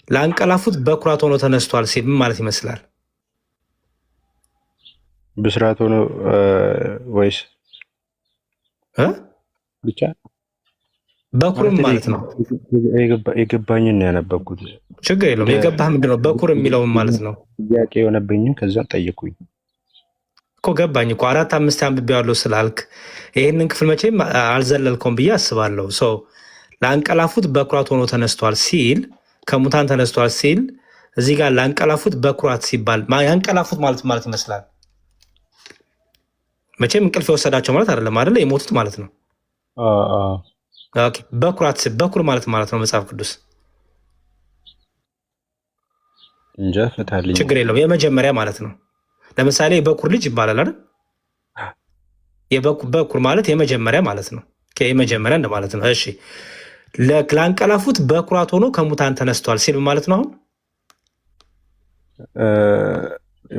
ላንቀላፉት በኩራት ሆኖ ተነስቷል ሲል ምን ማለት ይመስላል? ብስራት ሆኖ ወይስ ብቻ በኩርም ማለት ነው። የገባኝን ያነበብኩት ችግር የለውም። የገባህ ምንድን ነው? በኩር የሚለውን ማለት ነው። ጥያቄ የሆነብኝን ከዛ ጠየቁኝ እኮ ገባኝ እኮ 4-5 አንብቤዋለሁ ስላልክ ይህንን ክፍል መቼም አልዘለልከውም ብዬ አስባለሁ። ሰው ላንቀላፉት በኩራት ሆኖ ተነስቷል ሲል ከሙታን ተነስቷል ሲል እዚህ ጋር ላንቀላፉት በኩራት ሲባል ያንቀላፉት ማለት ይመስላል። መቼም እንቅልፍ የወሰዳቸው ማለት አይደለም አይደለ? የሞቱት ማለት ነው። በኩራት በኩር ማለት ነው መጽሐፍ ቅዱስ እንጃ ፈታልኝ። ችግር የለውም። የመጀመሪያ ማለት ነው። ለምሳሌ የበኩር ልጅ ይባላል አይደል? በኩር ማለት የመጀመሪያ ማለት ነው። የመጀመሪያ እንደማለት ነው። እሺ ላንቀላፉት በኩራት ሆኖ ከሙታን ተነስቷል ሲል ማለት ነው። አሁን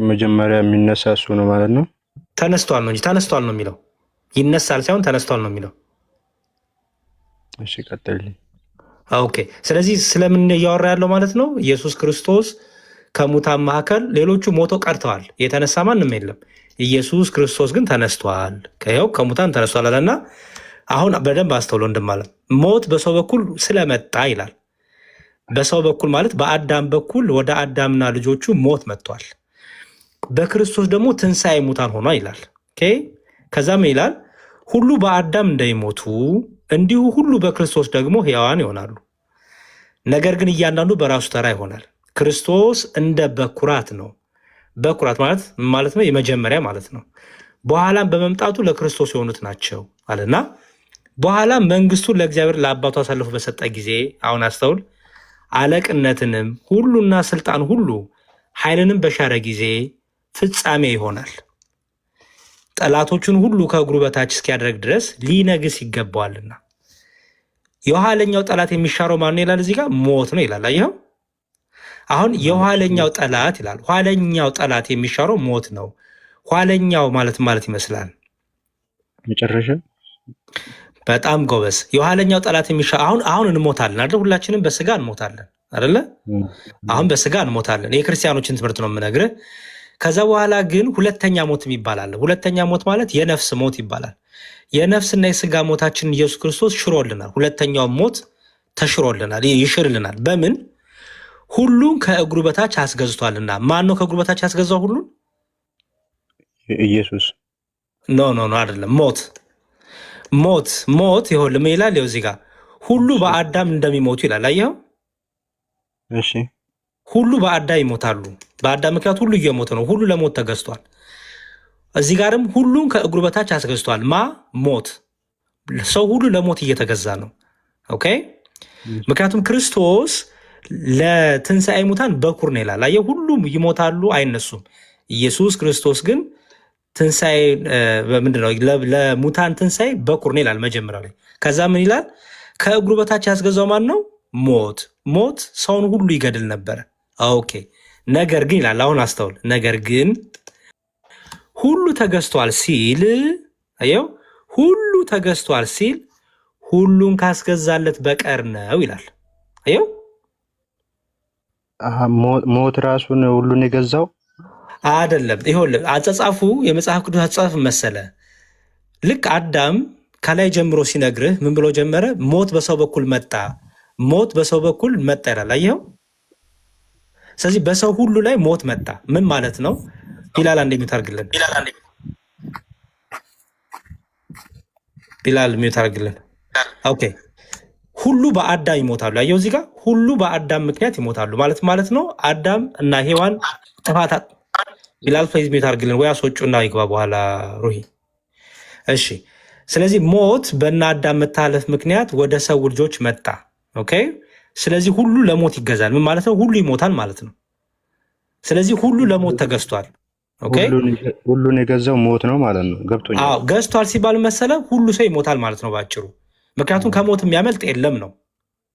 መጀመሪያ የሚነሳ እሱ ነው ማለት ነው። ተነስቷል ነው እንጂ ተነስቷል ነው የሚለው። ይነሳል ሳይሆን ተነስቷል ነው የሚለው። እሺ ቀጥልኝ። ኦኬ። ስለዚህ ስለምን እያወራ ያለው ማለት ነው? ኢየሱስ ክርስቶስ ከሙታን መካከል ሌሎቹ ሞቶ ቀርተዋል፣ የተነሳ ማንም የለም። ኢየሱስ ክርስቶስ ግን ተነስቷል፣ ከይኸው ከሙታን ተነስቷል አለና አሁን በደንብ አስተውሎ እንደማለት ሞት በሰው በኩል ስለመጣ ይላል። በሰው በኩል ማለት በአዳም በኩል ወደ አዳምና ልጆቹ ሞት መጥቷል። በክርስቶስ ደግሞ ትንሣኤ ሙታን ሆኗ ይላል። ከዛም ይላል ሁሉ በአዳም እንደሚሞቱ እንዲሁ ሁሉ በክርስቶስ ደግሞ ሕያዋን ይሆናሉ። ነገር ግን እያንዳንዱ በራሱ ተራ ይሆናል። ክርስቶስ እንደ በኩራት ነው። በኩራት ማለት ነው የመጀመሪያ ማለት ነው። በኋላም በመምጣቱ ለክርስቶስ የሆኑት ናቸው አለና በኋላ መንግስቱን ለእግዚአብሔር ለአባቱ አሳልፎ በሰጠ ጊዜ አሁን አስተውል፣ አለቅነትንም ሁሉና ስልጣን ሁሉ ኃይልንም በሻረ ጊዜ ፍጻሜ ይሆናል። ጠላቶቹን ሁሉ ከእግሩ በታች እስኪያደርግ ድረስ ሊነግስ ይገባዋልና። የኋለኛው ጠላት የሚሻረው ማነው ይላል? እዚህ ጋር ሞት ነው ይላል። አየኸው? አሁን የኋለኛው ጠላት ይላል። ኋለኛው ጠላት የሚሻረው ሞት ነው። ኋለኛው ማለት ይመስላል መጨረሻ። በጣም ጎበዝ። የኋለኛው ጠላት የሚሻረው አሁን እንሞታለን አይደል? ሁላችንም በስጋ እንሞታለን አይደለ? አሁን በስጋ እንሞታለን። የክርስቲያኖችን ትምህርት ነው የምነግርህ። ከዛ በኋላ ግን ሁለተኛ ሞት ይባላል። ሁለተኛ ሞት ማለት የነፍስ ሞት ይባላል። የነፍስና የስጋ ሞታችን ኢየሱስ ክርስቶስ ሽሮልናል። ሁለተኛው ሞት ተሽሮልናል፣ ይሽርልናል። በምን? ሁሉን ከእግሩ በታች አስገዝቷልና። ማን ነው ከእግሩ በታች ያስገዛው ሁሉን? ኢየሱስ። ኖ አይደለም። ሞት ይኸውልህ ምን ይላል? እዚህ ጋር ሁሉ በአዳም እንደሚሞቱ ይላል። አየኸው? እሺ ሁሉ በአዳም ይሞታሉ። በአዳም ምክንያት ሁሉ እየሞተ ነው። ሁሉ ለሞት ተገዝቷል። እዚህ ጋርም ሁሉን ከእግሩ በታች አስገዝቷል። ሞት። ሰው ሁሉ ለሞት እየተገዛ ነው። ኦኬ። ምክንያቱም ክርስቶስ ለትንሣኤ ሙታን በኩር ነው ይላል። አየህ፣ ሁሉም ይሞታሉ አይነሱም። ኢየሱስ ክርስቶስ ግን ትንሣኤ ምንድነው? ለሙታን ትንሣኤ በኩር ነው ይላል መጀመሪያ ላይ። ከዛ ምን ይላል? ከእግሩ በታች ያስገዛው ማን ነው? ሞት ሰውን ሁሉ ይገድል ነበረ። ኦኬ። ነገር ግን ይላል፣ አሁን አስተውል። ነገር ግን ሁሉ ተገዝቷል ሲል አየው፣ ሁሉ ተገዝቷል ሲል ሁሉን ካስገዛለት በቀር ነው ይላል። አየው፣ ሞት ራሱን ሁሉን የገዛው አይደለም። ይኸውልህ አጸጻፉ የመጽሐፍ ቅዱስ አጸጻፍ መሰለ። ልክ አዳም ከላይ ጀምሮ ሲነግርህ ምን ብሎ ጀመረ? ሞት በሰው በኩል መጣ፣ ሞት በሰው በኩል መጣ ይላል። አየኸው? ስለዚህ በሰው ሁሉ ላይ ሞት መጣ። ምን ማለት ነው? ቢላል አንዴ ሚውት አድርግልን። ቢላል ሚውት አድርግልን። ኦኬ። ሁሉ በአዳም ይሞታሉ። አየው እዚህ ጋር ሁሉ በአዳም ምክንያት ይሞታሉ ማለት ነው። አዳም እና ሔዋን ጥፋት። ቢላል ፕሊዝ ሚውት አድርግልን ወይ አስወጩና ይግባ በኋላ ሩሂ። እሺ። ስለዚህ ሞት በእነ አዳም መታለፍ ምክንያት ወደ ሰው ልጆች መጣ። ኦኬ። ስለዚህ ሁሉ ለሞት ይገዛል። ምን ማለት ነው? ሁሉ ይሞታል ማለት ነው። ስለዚህ ሁሉ ለሞት ተገዝቷል። ኦኬ። ሁሉን የገዛው ሞት ነው ማለት ነው። ገብቶኛል። አዎ፣ ገዝቷል ሲባል መሰለ ሁሉ ሰው ይሞታል ማለት ነው ባጭሩ። ምክንያቱም ከሞት የሚያመልጥ የለም ነው።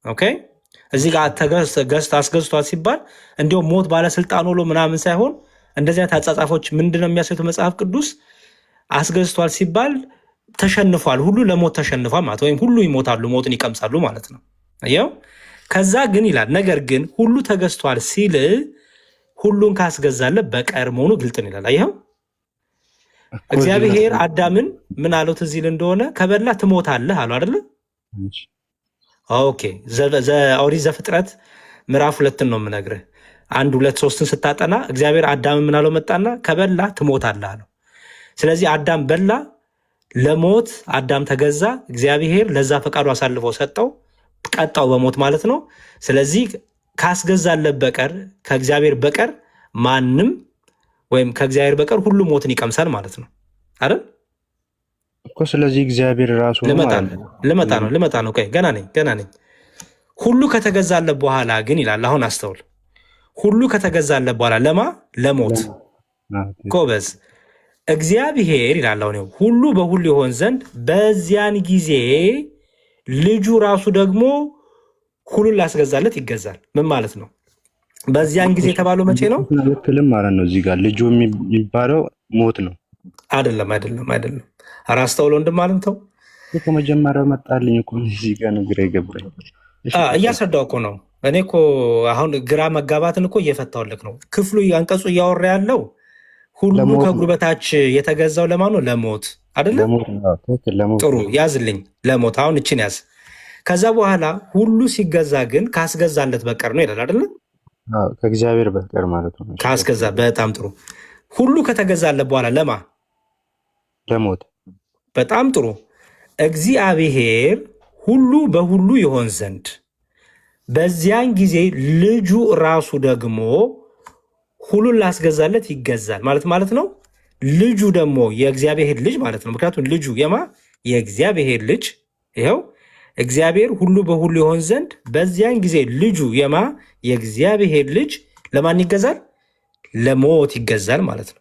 ኦኬ። እዚህ ጋር አስገዝቷል ሲባል እንዲሁም ሞት ባለስልጣን ሆኖ ምናምን ሳይሆን እንደዚህ አይነት አጻጻፎች ምንድነው የሚያሳዩት? መጽሐፍ ቅዱስ አስገዝቷል ሲባል ተሸንፏል፣ ሁሉ ለሞት ተሸንፏል ማለት ወይም ሁሉ ይሞታሉ፣ ሞትን ይቀምሳሉ ማለት ነው። አየው። ከዛ ግን ይላል ነገር ግን ሁሉ ተገዝቷል ሲል ሁሉን ካስገዛለት በቀር መሆኑ ግልጥ ነው ይላል። አየኸው እግዚአብሔር አዳምን ምን አለው ትዝ ይል እንደሆነ ከበላ ትሞታለህ አለው አይደለ? ኦኬ ኦሪት ዘፍጥረት ምዕራፍ 2 ነው የምነግርህ። 1 2 3 ስታጠና እግዚአብሔር አዳምን ምን አለው መጣና ከበላ ትሞታለህ አለው። ስለዚህ አዳም በላ፣ ለሞት አዳም ተገዛ። እግዚአብሔር ለዛ ፈቃዱ አሳልፎ ሰጠው፣ ቀጣው በሞት ማለት ነው። ስለዚህ ካስገዛለት በቀር ከእግዚአብሔር በቀር ማንም ወይም ከእግዚአብሔር በቀር ሁሉ ሞትን ይቀምሳል ማለት ነው አይደል እኮ። ስለዚህ እግዚአብሔር ራሱ ልመጣ ነው። ገና ነኝ። ሁሉ ከተገዛለት በኋላ ግን ይላል አሁን አስተውል። ሁሉ ከተገዛለት በኋላ ለሞት ጎበዝ እግዚአብሔር ይላል አሁን ሁሉ በሁሉ ይሆን ዘንድ በዚያን ጊዜ ልጁ ራሱ ደግሞ ሁሉን ላስገዛለት ይገዛል። ምን ማለት ነው? በዚያን ጊዜ የተባለው መቼ ነው? ልክልም ማለት ነው። እዚህ ጋር ልጁ የሚባለው ሞት ነው። አይደለም። ኧረ አስተውሎ እንደማለት ተው። ከመጀመሪያው መጣልኝ እኮ እዚህ ጋር ነው ግራ የገባኝ። እያስረዳው እኮ ነው። እኔ እኮ አሁን ግራ መጋባትን እኮ እየፈታውልክ ነው። ክፍሉ አንቀጹ እያወራ ያለው ሁሉ ከእግሩ በታች የተገዛው ለማን ነው? ለሞት አይደለም? ጥሩ ያዝልኝ፣ ለሞት አሁን እችን ያዝ። ከዛ በኋላ ሁሉ ሲገዛ ግን ካስገዛለት በቀር ነው ይላል አይደለም? ከእግዚአብሔር በቀር ማለት ነው። ካስገዛ በጣም ጥሩ። ሁሉ ከተገዛለት በኋላ ለሞት። በጣም ጥሩ። እግዚአብሔር ሁሉ በሁሉ ይሆን ዘንድ በዚያን ጊዜ ልጁ ራሱ ደግሞ ሁሉን ላስገዛለት ይገዛል ማለት ነው። ልጁ ደግሞ የእግዚአብሔር ልጅ ማለት ነው። ምክንያቱም ልጁ የእግዚአብሔር ልጅ ይኸው እግዚአብሔር ሁሉ በሁሉ ይሆን ዘንድ በዚያን ጊዜ ልጁ የእግዚአብሔር ልጅ ለማን ይገዛል? ለሞት ይገዛል ማለት ነው።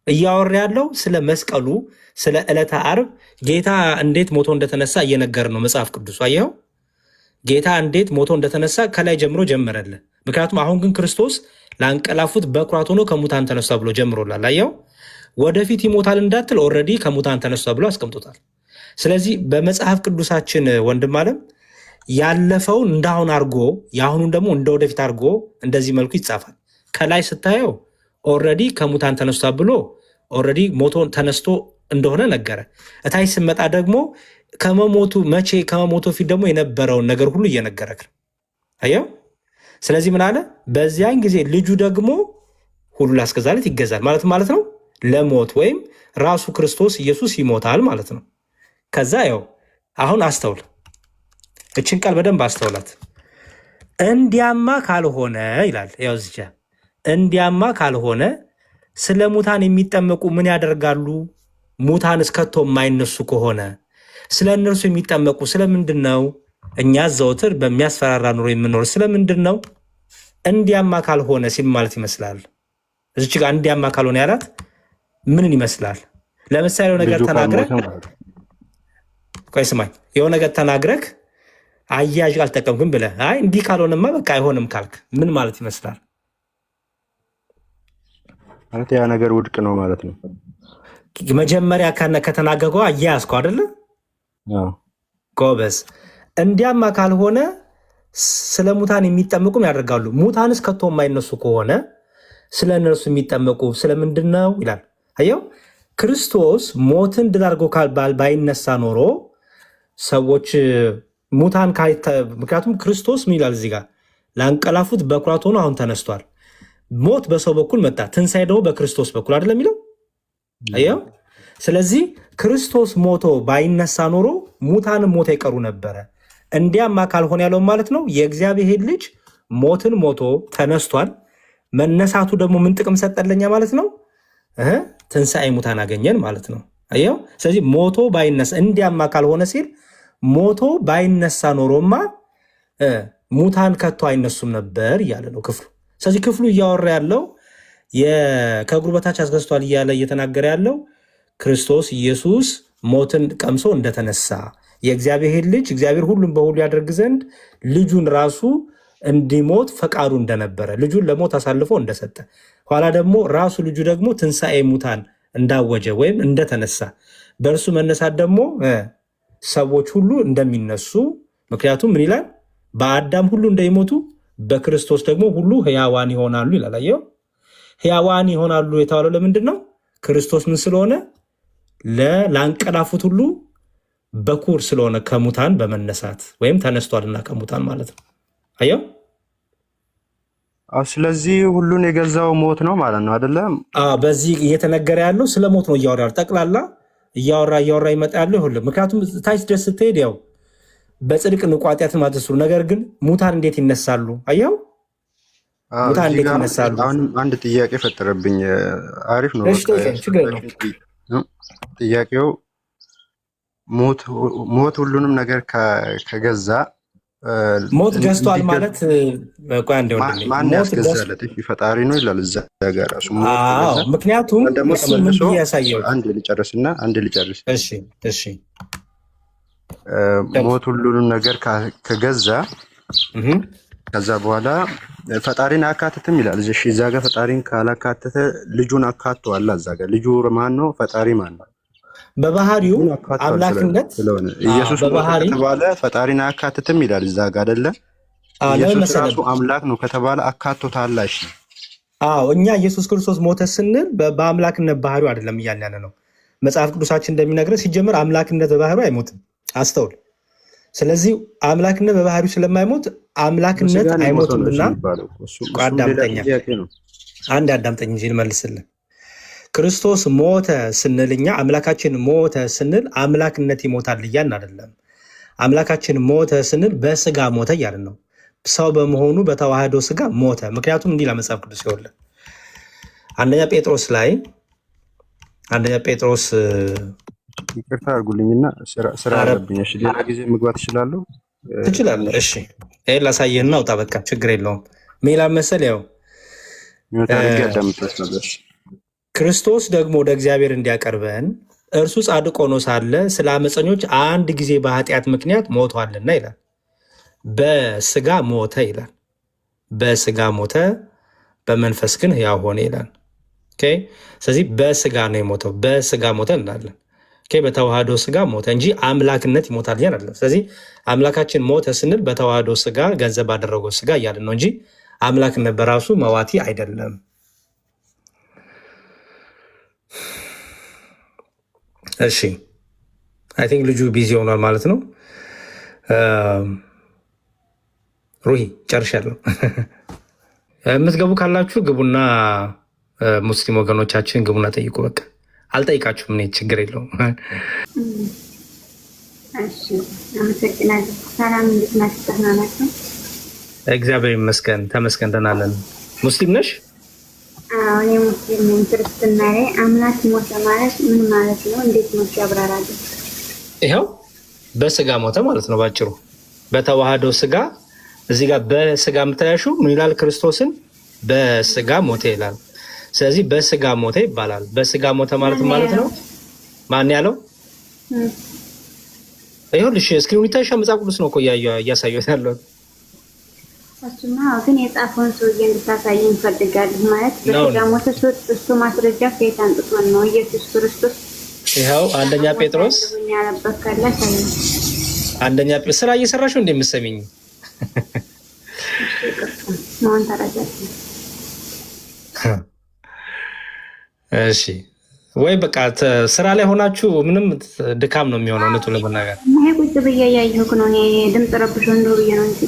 እያወራ ያለው ስለ መስቀሉ፣ ስለ ዕለተ ዓርብ ጌታ እንዴት ሞቶ እንደተነሳ እየነገር ነው መጽሐፍ ቅዱስ። አየኸው ጌታ እንዴት ሞቶ እንደተነሳ ከላይ ጀምሮ ጀመረልን። ምክንያቱም አሁን ግን ክርስቶስ ላንቀላፉት በኩራት ሆኖ ከሙታን ተነሳ ብሎ ጀምሮላል። አየኸው ወደፊት ይሞታል እንዳትል ኦልሬዲ ከሙታን ተነሳ ብሎ አስቀምጦታል። ስለዚህ በመጽሐፍ ቅዱሳችን ወንድም አለም ያለፈውን እንዳሁን አድርጎ የአሁኑን ደግሞ እንደ ወደፊት አድርጎ እንደዚህ መልኩ ይጻፋል። ከላይ ስታየው ኦልሬዲ ከሙታን ተነስቷ ብሎ ኦልሬዲ ሞቶ ተነስቶ እንደሆነ ነገረ። እታይ ስመጣ ደግሞ ከመሞቱ ፊት ደግሞ የነበረውን ነገር ሁሉ እየነገረክ ነው። አየው። ስለዚህ ምን አለ? በዚያን ጊዜ ልጁ ደግሞ ሁሉ ላስገዛለት ይገዛል ማለት ነው። ለሞት ወይም ራሱ ክርስቶስ ኢየሱስ ይሞታል ማለት ነው። ከዛ ያው አሁን አስተውል፣ እችን ቃል በደንብ አስተውላት። እንዲያማ ካልሆነ ይላል ያው እዚህ እንዲያማ ካልሆነ ስለ ሙታን የሚጠመቁ ምን ያደርጋሉ? ሙታን እስከቶ የማይነሱ ከሆነ ስለ እነርሱ የሚጠመቁ ስለምንድን ነው? እኛ ዘውትር በሚያስፈራራ ኑሮ የምንኖር ስለምንድን ነው? እንዲያማ ካልሆነ ሲል ማለት ይመስላል። እዚች ጋር እንዲያማ ካልሆነ ያላት ምንን ይመስላል? ለምሳሌ ነገር ተናግረህ ቆይ ስማኝ፣ የሆነ ነገር ተናግረህ አያዥ አልጠቀምክም ብለህ አይ እንዲህ ካልሆነማ በቃ አይሆንም ካልክ ምን ማለት ይመስላል? ማለት ያ ነገር ውድቅ ነው ማለት ነው። መጀመሪያ ከተናገረው አያያዝከው አይደለ? ጎበዝ። እንዲያማ ካልሆነ ስለ ሙታን የሚጠመቁም ያደርጋሉ። ሙታንስ ከቶ የማይነሱ ከሆነ ስለ እነርሱ የሚጠመቁ ስለምንድን ነው ይላል። አየው ክርስቶስ ሞትን ድል አድርጎ ባይነሳ ኖሮ ሰዎች ሙታን ምክንያቱም ክርስቶስ ምን ይላል እዚህ ጋር ላንቀላፉት በኩራት ሆኖ አሁን ተነስቷል። ሞት በሰው በኩል መጣ፣ ትንሣኤ ደግሞ በክርስቶስ በኩል አይደለም የሚለው። አየው ስለዚህ ክርስቶስ ሞቶ ባይነሳ ኖሮ ሙታንም ሞት አይቀሩ ነበረ። እንዲያማ ካልሆነ ያለው ማለት ነው የእግዚአብሔር ልጅ ሞትን ሞቶ ተነስቷል። መነሳቱ ደግሞ ምን ጥቅም ሰጠለኛ ማለት ነው? ትንሣኤ ሙታን አገኘን ማለት ነው። አየው ስለዚህ ሞቶ ባይነሳ እንዲያማ ካልሆነ ሲል ሞቶ ባይነሳ ኖሮማ ሙታን ከቶ አይነሱም ነበር እያለ ነው ክፍሉ። ስለዚህ ክፍሉ እያወራ ያለው ከእግሩ በታች አስገዝቷል እያለ እየተናገረ ያለው ክርስቶስ ኢየሱስ ሞትን ቀምሶ እንደተነሳ የእግዚአብሔር ልጅ እግዚአብሔር ሁሉም በሁሉ ያደርግ ዘንድ ልጁን ራሱ እንዲሞት ፈቃዱ እንደነበረ ልጁን ለሞት አሳልፎ እንደሰጠ ኋላ ደግሞ ራሱ ልጁ ደግሞ ትንሣኤ ሙታን እንዳወጀ ወይም እንደተነሳ በእርሱ መነሳት ደግሞ ሰዎች ሁሉ እንደሚነሱ ምክንያቱም ምን ይላል? በአዳም ሁሉ እንደሚሞቱ በክርስቶስ ደግሞ ሁሉ ሕያዋን ይሆናሉ ይላል። አየው፣ ሕያዋን ይሆናሉ የተባለው ለምንድን ነው? ክርስቶስ ምን ስለሆነ? ላንቀላፉት ሁሉ በኩር ስለሆነ ከሙታን በመነሳት ወይም ተነስቷልና ከሙታን ማለት ነው። አየው። ስለዚህ ሁሉን የገዛው ሞት ነው ማለት ነው አይደለም? በዚህ እየተነገረ ያለው ስለ ሞት ነው እያወራ ጠቅላላ እያወራ ይመጣ ያለው ይሁን። ምክንያቱም ታች ደስ ስትሄድ ያው በጽድቅ ንቁ ኃጢአትን ማትስሩ፣ ነገር ግን ሙታን እንዴት ይነሳሉ? አየው፣ ሙታን እንዴት ይነሳሉ? አንድ ጥያቄ ፈጠረብኝ። አሪፍ ነው። ጥያቄው ሞት ሁሉንም ነገር ከገዛ ሞት ገዝቷል ማለት ማን ያስገዛለት? ፈጣሪ ነው ይላል እዛ ጋር ራሱ። ምክንያቱም ያሳየው አንድ ልጨርስ። እሺ ሞት ሁሉንም ነገር ከገዛ ከዛ በኋላ ፈጣሪን አካትትም ይላል እዛ ጋር። ፈጣሪን ካላካተተ ልጁን አካቷል። እዛ ጋር ልጁ ማን ነው? ፈጣሪ ማን ነው? በባህሪው አምላክነት ስለሆነ ኢየሱስ ከተባለ ፈጣሪን አካትትም ይላል እዛ ጋር አይደለ? ኢየሱስ ራሱ አምላክ ነው ከተባለ አካቶታላሽ። እኛ ኢየሱስ ክርስቶስ ሞተ ስንል በአምላክነት ባህሪው አይደለም እያልን ያለ ነው። መጽሐፍ ቅዱሳችን እንደሚነግረን ሲጀምር አምላክነት በባህሪው አይሞትም። አስተውል። ስለዚህ አምላክነት በባህሪው ስለማይሞት አምላክነት አይሞትምና አንድ አዳምጠኝ እንጂ ልመልስልህ። ክርስቶስ ሞተ ስንል እኛ አምላካችን ሞተ ስንል አምላክነት ይሞታል እያልን አይደለም። አምላካችን ሞተ ስንል በስጋ ሞተ እያልን ነው። ሰው በመሆኑ በተዋህዶ ስጋ ሞተ። ምክንያቱም እንዲህ ለመጽሐፍ ቅዱስ ይወለ አንደኛ ጴጥሮስ ይቅርታ አድርጉልኝና ስራ አለብኝ። እሺ ሌላ ጊዜ መግባት እችላለሁ? ትችላለህ። እሺ ይሄ ላሳየህና አውጣ። በቃ ችግር የለውም። ሜላ መሰል ያው ክርስቶስ ደግሞ ወደ እግዚአብሔር እንዲያቀርበን እርሱ ጻድቅ ሆኖ ሳለ ስለ አመፀኞች አንድ ጊዜ በኃጢአት ምክንያት ሞቷልና ይላል። በስጋ ሞተ ይላል። በስጋ ሞተ፣ በመንፈስ ግን ሕያው ሆነ ይላል። ስለዚህ በስጋ ነው የሞተው። በስጋ ሞተ እንላለን። በተዋህዶ ስጋ ሞተ እንጂ አምላክነት ይሞታል እያልን አይደለም። ስለዚህ አምላካችን ሞተ ስንል በተዋህዶ ስጋ ገንዘብ ባደረገው ስጋ እያልን ነው እንጂ አምላክነት በራሱ መዋቲ አይደለም። እሺ አይ ቲንክ ልጁ ቢዚ ሆኗል ማለት ነው። ሩሂ ጨርሻለሁ። የምትገቡ ካላችሁ ግቡና ሙስሊም ወገኖቻችን ግቡና ጠይቁ። በቃ አልጠይቃችሁም፣ እኔ ችግር የለውም። እግዚአብሔር ይመስገን፣ ተመስገን፣ ደህና ነን። ሙስሊም ነሽ? እኔ ሙስሊም ነኝ። ክርስትና ላይ አምላክ ሞተ ማለት ምን ማለት ነው? እንዴት ነው ያብራራሉ? ይኸው በስጋ ሞተ ማለት ነው ባጭሩ። በተዋህዶ ስጋ እዚህ ጋር በስጋ የምታያሹ ምን ይላል? ክርስቶስን በስጋ ሞተ ይላል። ስለዚህ በስጋ ሞተ ይባላል። በስጋ ሞተ ማለት ነው። ማን ያለው? ይኸውልሽ እስክሪኑ ይታይሻ። መጽሐፍ ቅዱስ ነው እኮ እያሳየሁት ያለው። እሱማ ግን የጻፈውን ሰውዬ እንድታሳየኝ እንፈልጋለን። ማለት በስጋ ሞተ እሱ ማስረጃ ከየት አንጥቶን ነው? ኢየሱስ ክርስቶስ ይኸው አንደኛ ጴጥሮስ ስራ እየሰራሽ ነው እንደምትሰሚኝ ማን ተረዳት? እሺ ወይ በቃ ስራ ላይ ሆናችሁ ምንም ድካም ነው የሚሆነው። እውነቱን ለመናገር ይሄ ቁጭ ብዬ እያየሁህ ነው። እኔ ድምፅ ረብሾ እንደው ብዬ ነው እንጂ።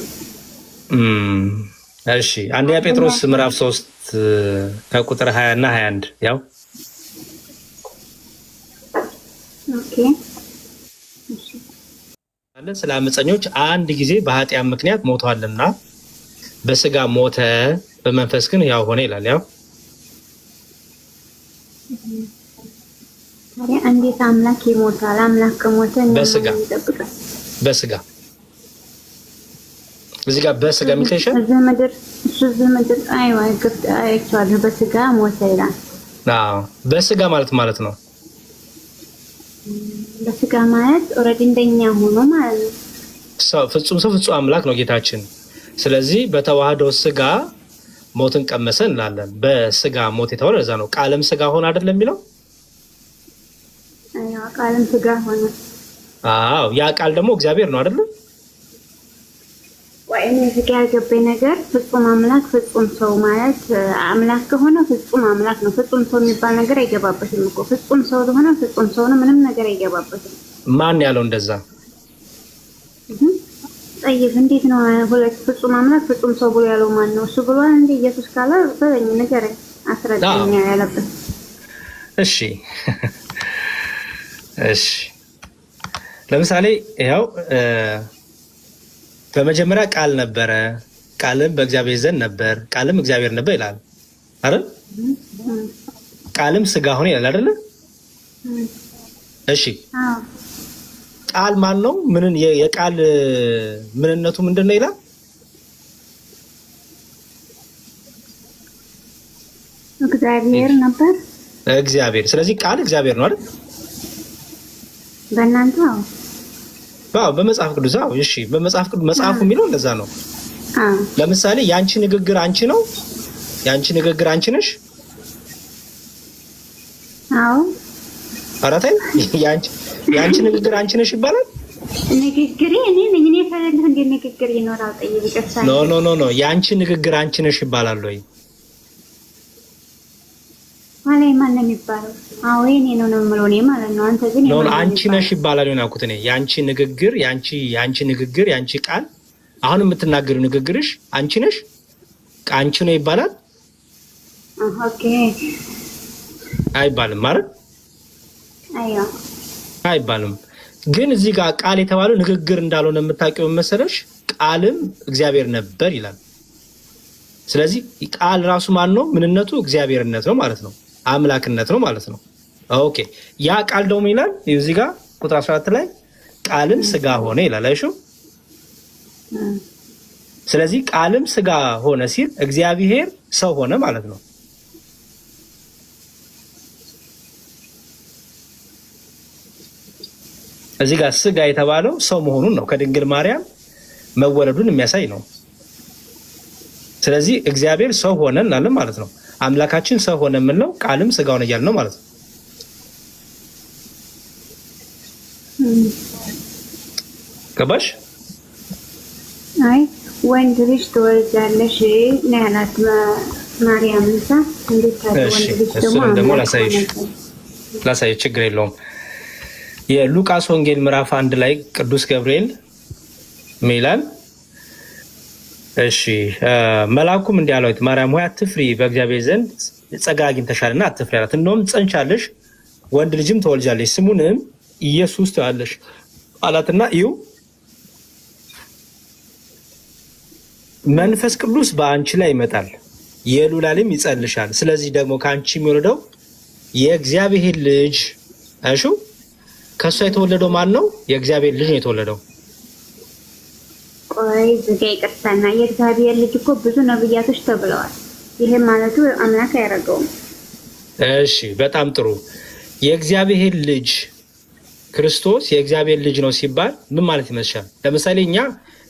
እሺ አንደኛ ጴጥሮስ ምዕራፍ 3 ከቁጥር 20 እና 21 ያው ኦኬ። ስለ አመፀኞች አንድ ጊዜ በኃጢአት ምክንያት ሞቷልና በስጋ ሞተ፣ በመንፈስ ግን ያው ሆነ ይላል። ያው ታዲያ እንዴት አምላክ ይሞታል? አምላክ ከሞተ በስጋ እዚህ ጋር በስጋ የሚተሻ እዚህ ምድር አይዋ ግፍት አይቻለሁ። በስጋ ሞተ ይላል። አዎ በስጋ ማለት ነው። በስጋ ማለት ኦልሬዲ እንደኛ ሆኖ ማለት ነው። ፍጹም አምላክ ነው ጌታችን። ስለዚህ በተዋህዶ ስጋ ሞትን ቀመሰ እንላለን። በስጋ ሞት የተባለው ለዛ ነው። ቃልም ስጋ ሆነ አይደለም የሚለው? አዎ ቃልም ስጋ ሆነ። አዎ ያ ቃል ደግሞ እግዚአብሔር ነው አይደለም? ወይ እኔ እዚህ ጋር ያልገባኝ ነገር ፍጹም አምላክ ፍጹም ሰው ማለት አምላክ ከሆነ ፍጹም አምላክ ነው። ፍጹም ሰው የሚባል ነገር አይገባበትም እኮ። ፍጹም ሰው ለሆነ ፍጹም ሰው ነው፣ ምንም ነገር አይገባበትም። ማን ያለው እንደዛ? ጠይቅ። እንዴት ነው ሁለት ፍጹም አምላክ ፍጹም ሰው ብሎ ያለው ማን ነው? እሱ ብሏል እንዴ? ኢየሱስ ካለ በለኝ ነገር አስረዳኝ ያለበት። እሺ እሺ፣ ለምሳሌ ያው በመጀመሪያ ቃል ነበረ፣ ቃልም በእግዚአብሔር ዘንድ ነበር፣ ቃልም እግዚአብሔር ነበር ይላል አይደል? ቃልም ስጋ ሆነ ይላል አይደል? እሺ ቃል ማን ነው? ምንን የቃል ምንነቱ ምንድነው ይላል? እግዚአብሔር ነበር። እግዚአብሔር። ስለዚህ ቃል እግዚአብሔር ነው አይደል? በእናንተ አዎ፣ በመጽሐፍ ቅዱስ አዎ። እሺ በመጽሐፍ ቅዱስ መጽሐፉ የሚለው እንደዛ ነው። ለምሳሌ ያንቺ ንግግር አንቺ ነው፣ ያንቺ ንግግር አንቺ ነሽ። አዎ አራታይ ያንቺ ንግግር አንቺ ነሽ ይባላል። ንግግሬ እኔ ነኝ። እኔ ፈለግህ እንደ ንግግር ይኖራል። ጠይቅ ይቀርሳል። ኖ ያንቺ ንግግር አንቺ ነሽ ይባላል ወይ? ማለይ ማን ነው የሚባለው? አዎ እኔ ነው የምለው እኔ ማለት ነው። አንተ ግን አንቺ ነሽ ይባላል ነው ያልኩት እኔ። ያንቺ ንግግር ያንቺ ንግግር ያንቺ ቃል አሁን የምትናገሪው ንግግርሽ አንቺ ነሽ፣ አንቺ ነው ይባላል? ኦኬ አይባልም ማለት አያ አይባልም። ግን እዚህ ጋር ቃል የተባለው ንግግር እንዳልሆነ የምታውቂው መሰለሽ። ቃልም እግዚአብሔር ነበር ይላል። ስለዚህ ቃል ራሱ ማን ነው? ምንነቱ እግዚአብሔርነት ነው ማለት ነው፣ አምላክነት ነው ማለት ነው። ኦኬ ያ ቃል ደግሞ ይላል እዚህ ጋር ቁጥር 14 ላይ ቃልም ስጋ ሆነ ይላል። አይሹ ስለዚህ ቃልም ስጋ ሆነ ሲል እግዚአብሔር ሰው ሆነ ማለት ነው። እዚህ ጋር ስጋ የተባለው ሰው መሆኑን ነው፣ ከድንግል ማርያም መወለዱን የሚያሳይ ነው። ስለዚህ እግዚአብሔር ሰው ሆነ እናለን ማለት ነው። አምላካችን ሰው ሆነ የምንለው ቃልም ስጋ ሆነ እያልን ነው ማለት ነው። ገባሽ? አይ ወንድ ልጅ ትወልጃለሽ ነው ያላት ማርያም። እንዴት ታዲያ ወንድ ልጅ ደግሞ ላሳይሽ፣ ችግር የለውም። የሉቃስ ወንጌል ምዕራፍ 1 ላይ ቅዱስ ገብርኤል ምን ይላል? እሺ መልአኩም እንዲህ አላት፣ ማርያም ሆይ አትፍሪ፣ በእግዚአብሔር ዘንድ ጸጋ አግኝተሻልና አትፍሪ አላት። እንደውም ትጸንሻለሽ፣ ወንድ ልጅም ትወልጃለሽ፣ ስሙንም ኢየሱስ ትያለሽ አላትና እዩ መንፈስ ቅዱስ በአንቺ ላይ ይመጣል፣ የሉላልም ይጸልሻል። ስለዚህ ደግሞ ከአንቺ የሚወለደው የእግዚአብሔር ልጅ አይሹ ከሷ የተወለደው ማን ነው? የእግዚአብሔር ልጅ ነው የተወለደው። ቆይ ዝጋ ይቅርታና፣ የእግዚአብሔር ልጅ እኮ ብዙ ነብያቶች ተብለዋል። ይሄ ማለቱ አምላክ አያደርገውም። እሺ በጣም ጥሩ። የእግዚአብሔር ልጅ ክርስቶስ የእግዚአብሔር ልጅ ነው ሲባል ምን ማለት ይመስላል? ለምሳሌ እኛ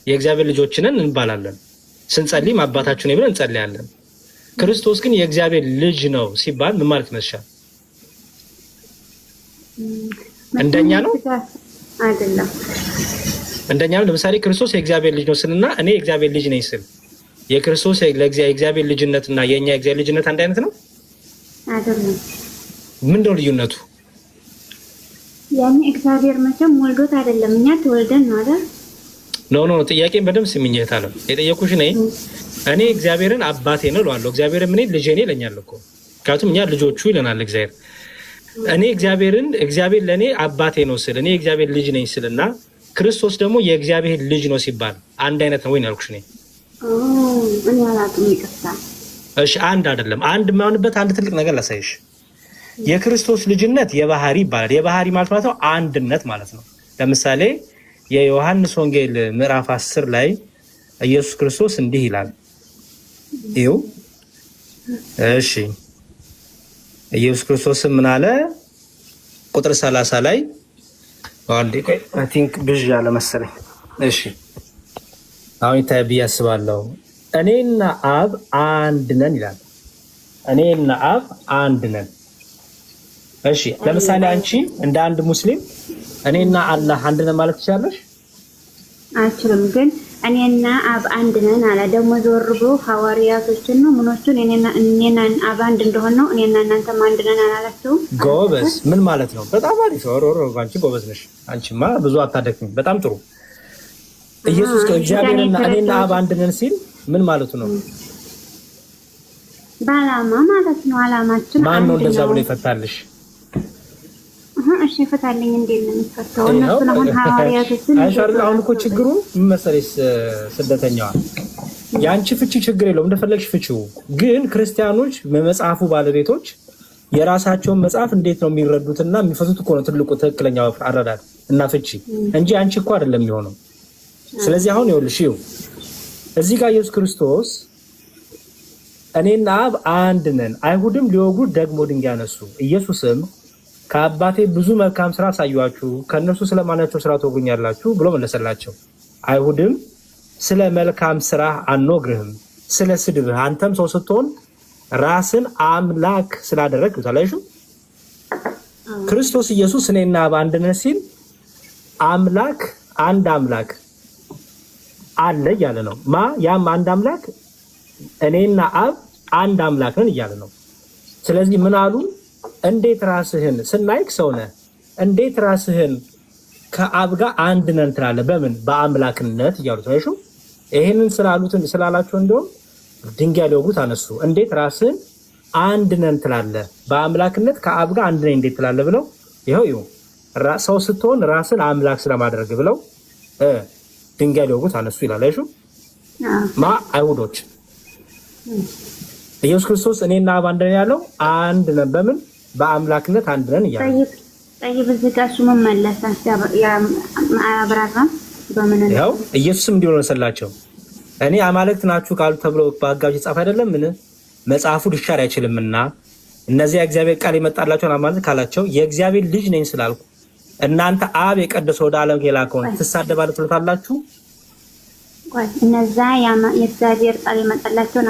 የእግዚአብሔር ልጆች ነን እንባላለን፣ ስንጸልይም አባታችን ነው ብለን እንጸልያለን። ክርስቶስ ግን የእግዚአብሔር ልጅ ነው ሲባል ምን ማለት ይመስላል? እንደኛ ነው አይደለም? እንደኛ ነው። ለምሳሌ ክርስቶስ የእግዚአብሔር ልጅ ነው ስልና እኔ የእግዚአብሔር ልጅ ነኝ ስል የክርስቶስ የእግዚአብሔር ልጅነትና የኛ የእግዚአብሔር ልጅነት አንድ አይነት ነው አይደለም? ምንድነው ልዩነቱ? ያኔ እግዚአብሔር መቼም ወልዶት አይደለም፣ እኛ ተወልደን ነው አይደል? ኖ ጥያቄን በደምብ ስሚኝ እህታለም። የጠየኩሽ እኔ እግዚአብሔርን አባቴ ነው እለዋለሁ፣ እግዚአብሔርን ምን ልጄ ነው ይለኛል እኮ። ምክንያቱም እኛ ልጆቹ ይለናል እግዚአብሔር። እኔ እግዚአብሔር ለእኔ አባቴ ነው ስል እኔ የእግዚአብሔር ልጅ ነኝ ስልና ክርስቶስ ደግሞ የእግዚአብሔር ልጅ ነው ሲባል አንድ አይነት ነው ወይ ነው ያልኩሽ? እኔ አላውቅም፣ ይቅርታ። እሺ አንድ አይደለም። አንድ የማይሆንበት አንድ ትልቅ ነገር ላሳይሽ። የክርስቶስ ልጅነት የባህሪ ይባላል። የባህሪ ማለት ነው አንድነት ማለት ነው። ለምሳሌ የዮሐንስ ወንጌል ምዕራፍ 10 ላይ ኢየሱስ ክርስቶስ እንዲህ ይላል። ይኸው እሺ ኢየሱስ ክርስቶስ ምን አለ? ቁጥር 30 ላይ አንዴ ቆይ፣ አይ ቲንክ ብዥ ያለ መሰለኝ። እሺ አሁን ይታይ ብዬ አስባለሁ። እኔና አብ አንድ ነን ይላል። እኔና አብ አንድ ነን። እሺ ለምሳሌ አንቺ እንደ አንድ ሙስሊም እኔና አላህ አንድ ነን ማለት ትችላለሽ? አልችልም። ግን እኔና አብ አንድ ነን አለ። ደግሞ ዞር ብሎ ሐዋርያቶችን ነው ምኖቹን እኔና አብ አንድ እንደሆነ ነው እኔና እናንተም አንድ ነን አላላቸውም? ጎበዝ ምን ማለት ነው? በጣም አሪፍ አንቺ ጎበዝ ነሽ። አንቺማ ብዙ አታደክሚ። በጣም ጥሩ። ኢየሱስ ከእግዚአብሔርና እኔና አብ አንድ ነን ሲል ምን ማለቱ ነው? በዓላማ ማለት ነው። ዓላማችን ማን ነው እንደዛ ብሎ ይፈታልሽ? እሺ ፈታልኝ። እንዴት ነው የሚፈታው? እነሱ አሁን ሐዋርያቶችን አሁን እኮ ችግሩ ምን መሰለሽ ስደተኛዋ የአንቺ ፍቺ ችግር የለውም እንደፈለግሽ ፍቺው። ግን ክርስቲያኖች መጽሐፉ ባለቤቶች የራሳቸውን መጽሐፍ እንዴት ነው የሚረዱትና የሚፈቱት እኮ ነው ትልቁ ትክክለኛው አረዳድ እና ፍቺ እንጂ አንቺ እኮ አይደለም የሚሆነው። ስለዚህ አሁን ይኸውልሽ እዚህ ጋር ኢየሱስ ክርስቶስ እኔና አብ አንድ ነን፣ አይሁድም ሊወጉት ደግሞ ድንጋይ አነሱ። ኢየሱስም ከአባቴ ብዙ መልካም ስራ አሳዩአችሁ፣ ከእነሱ ስለማናቸው ስራ ትወጉኛላችሁ ብሎ መለሰላቸው። አይሁድም ስለ መልካም ስራ አንወግርህም፣ ስለ ስድብህ አንተም ሰው ስትሆን ራስን አምላክ ስላደረግ ታላይሹ። ክርስቶስ ኢየሱስ እኔና አብ አንድ ነን ሲል አምላክ አንድ አምላክ አለ እያለ ነው። ያም አንድ አምላክ እኔና አብ አንድ አምላክ ነን እያለ ነው። ስለዚህ ምን አሉ? እንዴት ራስህን ስናይክ ሰው ነህ፣ እንዴት ራስህን ከአብ ጋር አንድ ነን ትላለህ? በምን በአምላክነት እያሉት ነው። እሺ ይሄንን ስላላቸው እንደውም ድንጋይ ሊወጉት አነሱ። እንዴት ራስህን አንድ ነን ትላለህ? በአምላክነት ከአብ ጋር አንድ ነን እንዴት ትላለህ? ብለው ይኸው ሰው ስትሆን ራስን አምላክ ስለማድረግ ብለው ድንጋይ ሊወጉት አነሱ ይላል። እሺ አይሁዶች ኢየሱስ ክርስቶስ እኔና አብ አንድ ነን ያለው አንድ ነን በምን በአምላክነት አንድ ነን እያለ ጠይብ እዚህ ጋር እሱ መመለስ አብራራም በምን ነው? ያው ኢየሱስም እንዲሆን መሰላቸው እኔ አማልክት ናችሁ ካሉ ተብሎ በአጋዥ ጻፍ አይደለም ምን መጽሐፉ ሊሻር አይችልምና እነዚያ የእግዚአብሔር ቃል የመጣላቸውን አማልክት ካላቸው የእግዚአብሔር ልጅ ነኝ ስላልኩ እናንተ አብ የቀደሰው ወደ ዓለም የላከውን ትሳደባላችሁ ትሉታላችሁ። እነዛ የእግዚአብሔር ቃል የመጣላቸውን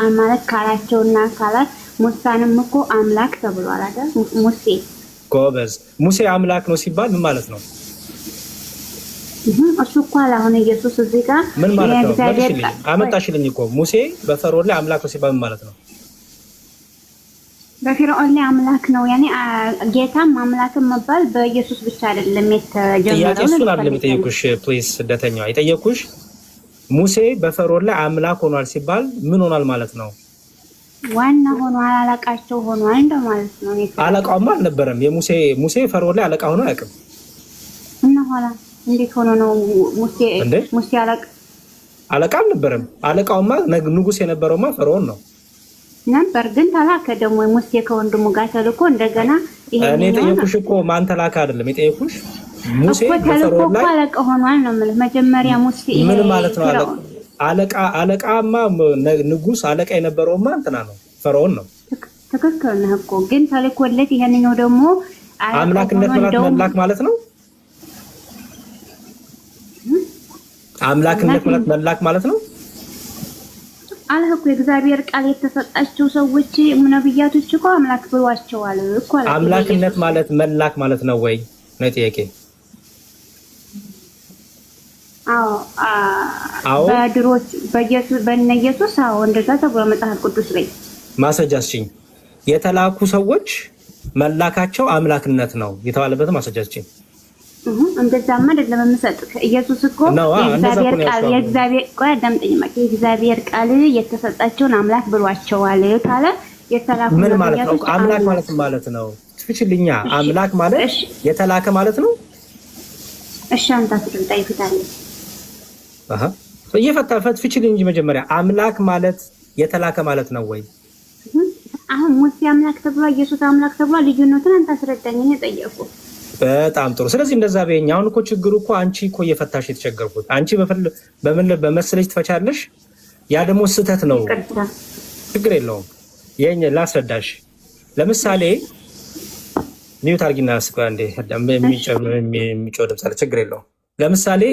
አማልክት ካላቸውና ካላት ሙሳንም እኮ አምላክ ተብሏል አይደል? ሙሴ ጎበዝ። ሙሴ አምላክ ነው ሲባል ምን ማለት ነው? እሱ እኮ አሁን ኢየሱስ እዚህ ጋር ምን ማለት ነው? አመጣሽልኝ እኮ ሙሴ በፈርዖን ላይ አምላክ ነው ሲባል ምን ማለት ነው? በፈርዖን ላይ አምላክ ነው ያኔ ጌታም አምላክም መባል በኢየሱስ ብቻ አይደለም የተጀመረው። ጥያቄ እሱን አይደለም የጠየኩሽ ፕሊዝ ስደተኛዋ የጠየኩሽ ሙሴ በፈርዖን ላይ አምላክ ሆኗል ሲባል ምን ሆኗል ማለት ነው? ዋና ሆኗል አለቃቸው ሆኗል እንደማለት ነው። አለቃውማ አልነበረም። ሙሴ ፈርዖን ላይ አለቃ ሆኖ አያውቅም። እና ኋላ እንዴት ሆኖ ነው ሙሴ አለቃ አልነበረም። አለቃውማ ንጉስ የነበረውማ ፈርዖን ነው ነበር። ግን ተላከ ደግሞ ሙሴ ከወንድሙ ጋር ተልኮ እንደገና እኔ የጠየኩሽ እኮ ማን ተላከ አይደለም የጠየኩሽ ሙሴ በፈርዖን ላይ አለቃ ሆኗል ነው ማለት። መጀመሪያ ሙሴ ምን ማለት ነው? አለቃማ ንጉስ አለቃ የነበረውማ እንትና ነው ፈርዖን ነው። ትክክል ነህ እኮ ግን ተልኮለት ይሄንኛው ደግሞ አምላክነት መላክ ማለት ነው። አምላክነት መላክ ማለት ነው። አላህ እኮ የእግዚአብሔር ቃል የተሰጣቸው ሰዎች ነብያቶች እኮ አምላክ ብሏቸዋል እኮ። አምላክነት ማለት መላክ ማለት ነው ወይ ነው ጥያቄ? አዎ በድሮች በኢየሱስ እንደዛ ተብሎ መጽሐፍ ቅዱስ ላይ ማስረጃችኝ የተላኩ ሰዎች መላካቸው አምላክነት ነው የተባለበት ማስረጃችኝ። እንደዛማ አይደለም የምሰጥህ። ኢየሱስ እኮ የእግዚአብሔር ቃል የተሰጣቸውን አምላክ ብሏቸዋል ካለ የተላኩ ምን ማለት ነው? አምላክ ማለት ነው ትፍችልኛ። አምላክ ማለት የተላከ ማለት ነው። እሺ አንተ ትጠይቁታለህ። እየፈታፈት ፍችልኝ እንጂ መጀመሪያ አምላክ ማለት የተላከ ማለት ነው ወይ? አሁን ሙሴ አምላክ ተብሏል፣ ኢየሱስ አምላክ ተብሏል። ልዩነቱን አንተ አስረዳኝ ነው የጠየቁት። በጣም ጥሩ። ስለዚህ እንደዛ በይኝ። አሁን እኮ ችግሩ እኮ አንቺ እኮ እየፈታሽ የተቸገርኩት አንቺ በምን በመሰለሽ ትፈቻለሽ። ያ ደግሞ ስህተት ነው። ችግር የለውም የኛ ላስረዳሽ። ለምሳሌ ኒውት አርጊና ስቆ አንዴ የሚጮህ ድምፅ አለ። ችግር የለውም። ለምሳሌ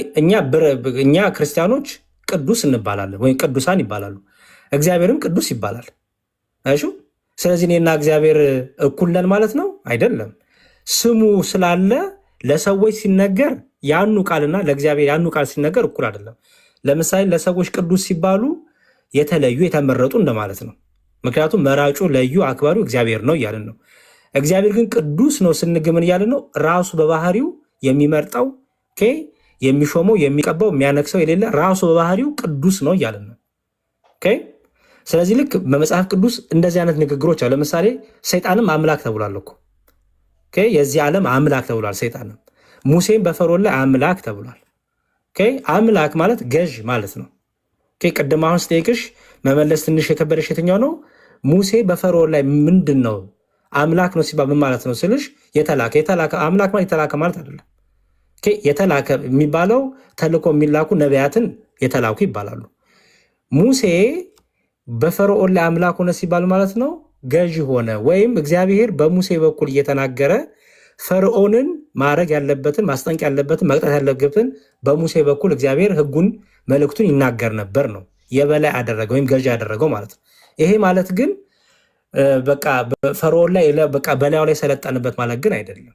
እኛ ክርስቲያኖች ቅዱስ እንባላለን ወይም ቅዱሳን ይባላሉ። እግዚአብሔርም ቅዱስ ይባላል። አይሹ። ስለዚህ እኔና እግዚአብሔር እኩል ነን ማለት ነው አይደለም። ስሙ ስላለ ለሰዎች ሲነገር ያኑ ቃልና ለእግዚአብሔር ያኑ ቃል ሲነገር እኩል አይደለም። ለምሳሌ ለሰዎች ቅዱስ ሲባሉ የተለዩ የተመረጡ እንደማለት ነው። ምክንያቱም መራጩ ለዩ አክባሪው እግዚአብሔር ነው እያልን ነው። እግዚአብሔር ግን ቅዱስ ነው ስንግምን እያልን ነው። ራሱ በባህሪው የሚመርጠው የሚሾመው የሚቀባው የሚያነክሰው የሌለ ራሱ በባህሪው ቅዱስ ነው እያልን ነው። ስለዚህ ልክ በመጽሐፍ ቅዱስ እንደዚህ አይነት ንግግሮች አሉ። ለምሳሌ ሰይጣንም አምላክ ተብሏል እኮ የዚህ ዓለም አምላክ ተብሏል። ሰይጣንም ሙሴም በፈርዖን ላይ አምላክ ተብሏል። አምላክ ማለት ገዥ ማለት ነው። ቅድም አሁን ስጠይቅሽ መመለስ ትንሽ የከበደሽ የትኛው ነው? ሙሴ በፈርዖን ላይ ምንድን ነው አምላክ ነው ሲባል ምን ማለት ነው ስልሽ የተላከ አምላክ ማለት የተላከ ማለት አይደለም። የተላከ የሚባለው ተልኮ የሚላኩ ነቢያትን የተላኩ ይባላሉ። ሙሴ በፈርዖን ላይ አምላክ ሆነ ሲባል ማለት ነው ገዥ ሆነ፣ ወይም እግዚአብሔር በሙሴ በኩል እየተናገረ ፈርዖንን ማድረግ ያለበትን ማስጠንቅ ያለበትን መቅጣት ያለበትን በሙሴ በኩል እግዚአብሔር ሕጉን መልእክቱን ይናገር ነበር ነው የበላይ አደረገ ወይም ገዥ ያደረገው ማለት ነው። ይሄ ማለት ግን በቃ ፈርዖን ላይ በቃ በላዩ ላይ ሰለጠንበት ማለት ግን አይደለም።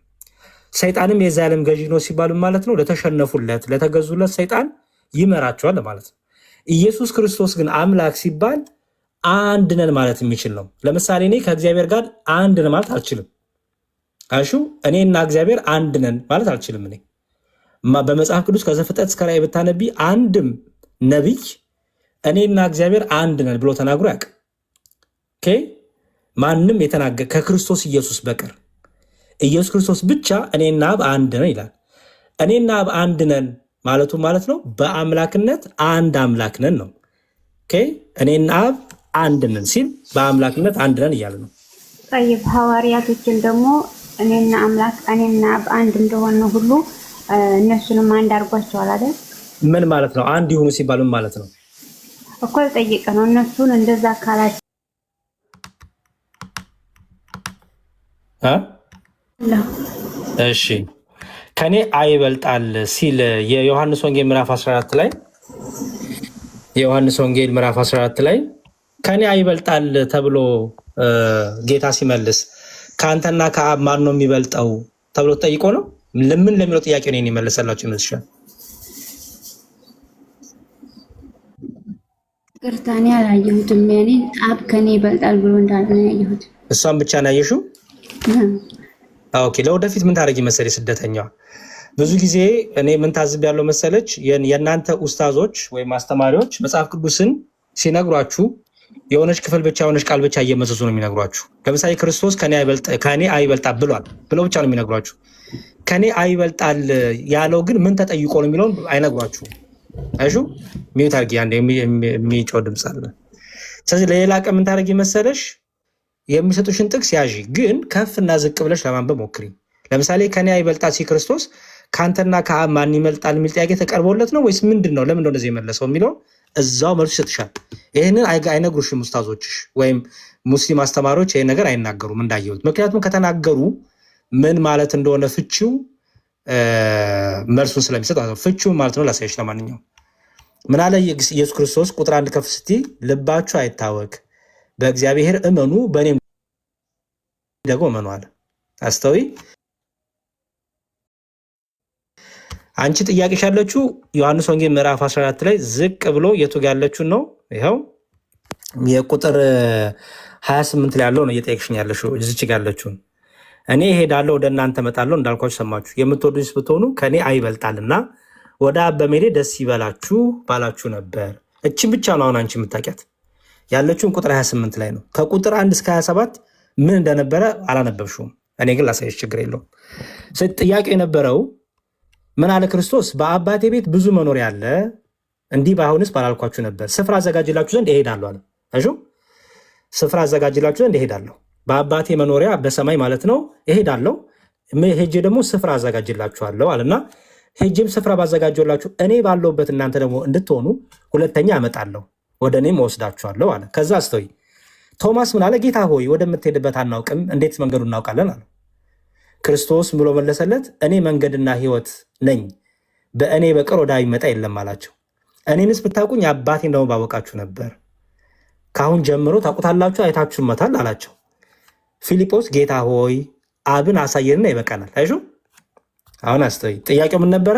ሰይጣንም የዛ ዓለም ገዥ ነው ሲባሉ ማለት ነው ለተሸነፉለት ለተገዙለት ሰይጣን ይመራቸዋል ማለት ነው። ኢየሱስ ክርስቶስ ግን አምላክ ሲባል አንድ ነን ማለት የሚችል ነው። ለምሳሌ እኔ ከእግዚአብሔር ጋር አንድ ነን ማለት አልችልም። እኔና እግዚአብሔር አንድ ነን ማለት አልችልም። እኔ በመጽሐፍ ቅዱስ ከዘፍጥረት እስከ ራዕይ ብታነቢ አንድም ነቢይ እኔና እግዚአብሔር አንድ ነን ብሎ ተናግሮ ያውቅ ማንም የተናገረ ከክርስቶስ ኢየሱስ በቀር ኢየሱስ ክርስቶስ ብቻ እኔና አብ አንድ ነን ይላል። እኔና አብ አንድ ነን ማለቱ ማለት ነው በአምላክነት አንድ አምላክ ነን ነው። እኔና አብ አንድ ነን ሲል በአምላክነት አንድ ነን እያለ ነው። ጠይብ ሐዋርያቶችን ደግሞ እኔና አብ አንድ እንደሆነ ሁሉ እነሱንም አንድ አድርጓቸዋል አይደል? ምን ማለት ነው? አንድ ይሁኑ ሲባል ምን ማለት ነው እኮ ጠይቀ ነው። እነሱን እንደዛ አካላቸው እሺ ከኔ አይበልጣል ሲል የዮሐንስ ወንጌል ምዕራፍ 14 ላይ ከኔ አይበልጣል ተብሎ ጌታ ሲመልስ ከአንተና ከአብ ማን ነው የሚበልጠው ተብሎ ተጠይቆ ነው። ለምን ለሚለው ጥያቄ ነው የመለሰላችሁ ይመስላል። ቅርታኔ አላየሁትም። ያኔ አብ ከኔ ይበልጣል ብሎ እንዳለ ነው ያየሁት። እሷን ብቻ ነው ያየሽው? ኦኬ። ለወደፊት ምን ታደርጊ መሰለኝ ስደተኛዋ ብዙ ጊዜ እኔ ምን ታዝብ ያለው መሰለች የእናንተ ኡስታዞች ወይም አስተማሪዎች መጽሐፍ ቅዱስን ሲነግሯችሁ የሆነች ክፍል ብቻ የሆነች ቃል ብቻ እየመሰሱ ነው የሚነግሯችሁ። ለምሳሌ ክርስቶስ ከኔ አይበልጣል ብሏል ብለው ብቻ ነው የሚነግሯችሁ። ከኔ አይበልጣል ያለው ግን ምን ተጠይቆ ነው የሚለውን አይነግሯችሁ። አይሹ ሚዩት አድርጊ፣ አንዴ የሚጮህ ድምፅ አለ። ስለዚህ ለሌላ ቀን ምን ታደርጊ መሰለሽ የሚሰጡሽን ጥቅስ ያዢ፣ ግን ከፍና ዝቅ ብለሽ ለማንበብ ሞክሪ። ለምሳሌ ከኔ አይበልጣል ሲል ክርስቶስ ከአንተና ከአብ ማን ይበልጣል የሚል ጥያቄ ተቀርቦለት ነው ወይስ ምንድን ነው? ለምን እንደዚህ የመለሰው የሚለው እዛው መልሱ ይሰጥሻል። ይህንን አይነግሩሽም ኡስታዞችሽ ወይም ሙስሊም አስተማሪዎች። ይህን ነገር አይናገሩም እንዳየሁት። ምክንያቱም ከተናገሩ ምን ማለት እንደሆነ ፍቺው መልሱን ስለሚሰጥ ፍቺው ማለት ነው። ላሳይሽ። ለማንኛውም ምን አለ ኢየሱስ ክርስቶስ ቁጥር 1 ከፍ ስትይ ልባችሁ አይታወክ፣ በእግዚአብሔር እመኑ፣ በእኔም ደግሞ እመኑ አለ። አስተውይ። አንቺ ጥያቄሽ ያለችው ዮሐንስ ወንጌል ምዕራፍ 14 ላይ ዝቅ ብሎ የቱ ጋር ያለችው ነው? ይኸው የቁጥር 28 ላይ ያለው ነው እየጠየቅሽኝ ያለሽው። እዚች ጋር ያለችው እኔ እሄዳለሁ ወደ እናንተ እመጣለሁ እንዳልኳችሁ ሰማችሁ። የምትወዱኝ ብትሆኑ ከኔ አይበልጣልና ወደ አብ በመሄዴ ደስ ይበላችሁ ባላችሁ ነበር። እችን ብቻ ነው አሁን አንቺ የምታውቂያት ያለችውን ቁጥር 28 ላይ ነው። ከቁጥር 1 እስከ 27 ምን እንደነበረ አላነበብሽውም። እኔ ግን ላሳይሽ፣ ችግር የለውም። ጥያቄ የነበረው ምን አለ ክርስቶስ? በአባቴ ቤት ብዙ መኖሪያ አለ፣ እንዲህ ባይሆንስ ባላልኳችሁ ነበር። ስፍራ አዘጋጅላችሁ ዘንድ እሄዳለሁ አለ። ስፍራ አዘጋጅላችሁ ዘንድ እሄዳለሁ። በአባቴ መኖሪያ በሰማይ ማለት ነው እሄዳለሁ፣ ሄጄ ደግሞ ስፍራ አዘጋጅላችኋለሁ አለና ሄጄም ስፍራ ባዘጋጀላችሁ እኔ ባለሁበት እናንተ ደግሞ እንድትሆኑ ሁለተኛ አመጣለሁ፣ ወደ እኔም እወስዳችኋለሁ አለ። ከዛ አስተውይ። ቶማስ ምን አለ? ጌታ ሆይ ወደምትሄድበት አናውቅም፣ እንዴት መንገዱ እናውቃለን አለ። ክርስቶስ ብሎ መለሰለት፣ እኔ መንገድና ሕይወት ነኝ፣ በእኔ በቀር ወደ አብ የሚመጣ የለም አላቸው። እኔንስ ብታውቁኝ አባቴን ደግሞ ባወቃችሁ ነበር። ከአሁን ጀምሮ ታውቁታላችሁ፣ አይታችሁመታል አላቸው። ፊልጶስ ጌታ ሆይ አብን አሳየንና ይበቃናል። አይሹ አሁን አስተውይ። ጥያቄው ምን ነበረ?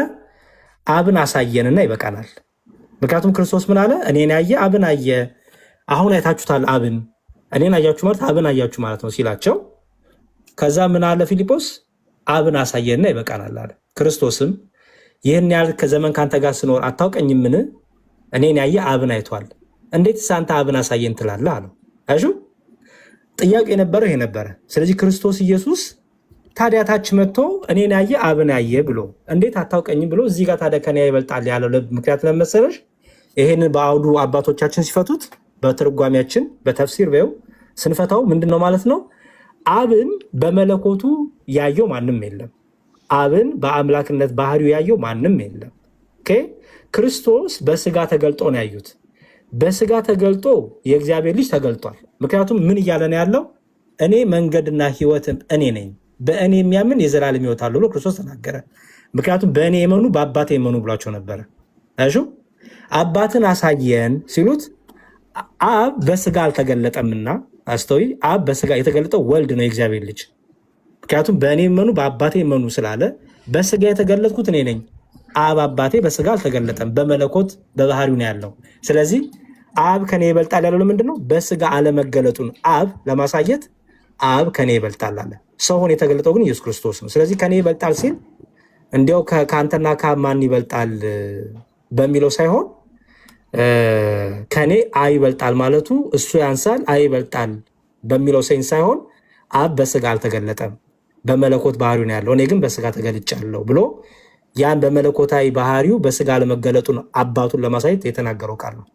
አብን አሳየንና ይበቃናል። ምክንያቱም ክርስቶስ ምን አለ? እኔን ያየ አብን አየ። አሁን አይታችሁታል አብን፣ እኔን አያችሁ ማለት አብን አያችሁ ማለት ነው ሲላቸው፣ ከዛ ምን አለ ፊልጶስ? አብን አሳየና ይበቃናል አለ። ክርስቶስም ይህን ያህል ከዘመን ከአንተ ጋር ስኖር አታውቀኝምን? እኔን ያየ አብን አይቷል፣ እንዴትስ አንተ አብን አሳየን ትላለህ አለው። አሹ ጥያቄ የነበረው ይሄ ነበረ። ስለዚህ ክርስቶስ ኢየሱስ ታዲያ ታች መጥቶ እኔን ያየ አብን ያየ ብሎ እንዴት አታውቀኝም ብሎ እዚህ ጋር ታዲያ ከኔ ይበልጣል ያለው ምክንያት ለመሰለሽ ይሄንን በአውዱ አባቶቻችን ሲፈቱት በትርጓሚያችን በተፍሲር በው ስንፈታው ምንድነው ማለት ነው? አብን በመለኮቱ ያየው ማንም የለም። አብን በአምላክነት ባህሪው ያየው ማንም የለም። ኦኬ ክርስቶስ በስጋ ተገልጦ ነው ያዩት። በስጋ ተገልጦ የእግዚአብሔር ልጅ ተገልጧል። ምክንያቱም ምን እያለ ነው ያለው? እኔ መንገድና ሕይወትም እኔ ነኝ፣ በእኔ የሚያምን የዘላለም ሕይወት አለው ብሎ ክርስቶስ ተናገረ። ምክንያቱም በእኔ የመኑ በአባቴ የመኑ ብሏቸው ነበረ። እሺ አባትን አሳየን ሲሉት አብ በስጋ አልተገለጠምና፣ አስተውይ፣ አብ በስጋ የተገለጠው ወልድ ነው የእግዚአብሔር ልጅ። ምክንያቱም በእኔ የመኑ በአባቴ የመኑ ስላለ በስጋ የተገለጥኩት እኔ ነኝ። አብ አባቴ በስጋ አልተገለጠም፣ በመለኮት በባህሪው ነው ያለው። ስለዚህ አብ ከኔ ይበልጣል ያለው ለምንድን ነው? በስጋ አለመገለጡን አብ ለማሳየት አብ ከኔ ይበልጣል አለ። ሰው ሆኖ የተገለጠው ግን ኢየሱስ ክርስቶስ ነው። ስለዚህ ከኔ ይበልጣል ሲል እንዲያው ከአንተና ከአብ ማን ይበልጣል በሚለው ሳይሆን ከኔ አይ ይበልጣል ማለቱ እሱ ያንሳል አይ ይበልጣል በሚለው ሴንስ ሳይሆን አብ በስጋ አልተገለጠም፣ በመለኮት ባህሪው ነው ያለው፣ እኔ ግን በስጋ ተገልጫለሁ ብሎ ያን በመለኮታዊ ባህሪው በስጋ አለመገለጡን አባቱን ለማሳየት የተናገረው ቃል ነው።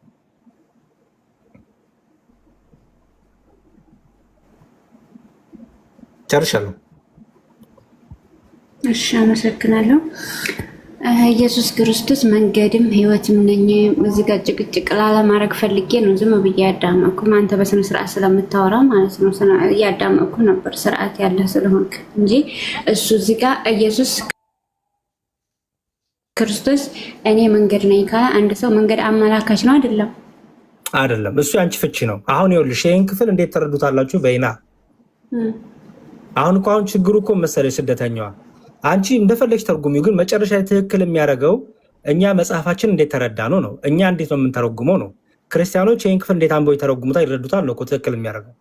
ጨርሻለሁ። እሺ አመሰግናለሁ። ኢየሱስ ክርስቶስ መንገድም ህይወትም ነኝ። እዚህ ጋር ጭቅጭቅ ላለማድረግ ፈልጌ ነው ዝም ብዬ ያዳመኩ። አንተ በስነ ስርዓት ስለምታወራ ማለት ነው ያዳመኩ ነበር፣ ስርዓት ያለህ ስለሆንክ እንጂ እሱ እዚህ ጋር ኢየሱስ ክርስቶስ እኔ መንገድ ነኝ ካለ አንድ ሰው መንገድ አመላካች ነው አይደለም? አይደለም። እሱ ያንቺ ፍቺ ነው። አሁን ይኸውልሽ ይሄን ክፍል እንዴት ተረዱታላችሁ? በይና አሁን እኮ አሁን ችግሩ እኮ መሰለሽ ስደተኛዋ አንቺ እንደፈለግሽ ተርጉሚው፣ ግን መጨረሻ ትክክል የሚያደርገው እኛ መጽሐፋችን እንዴት ተረዳ ነው። እኛ እንዴት ነው የምንተረጉመው ነው። ክርስቲያኖች ይህን ክፍል እንዴት አንበው ይተረጉሙታል ይረዱታል ነው እኮ ትክክል የሚያደርገው።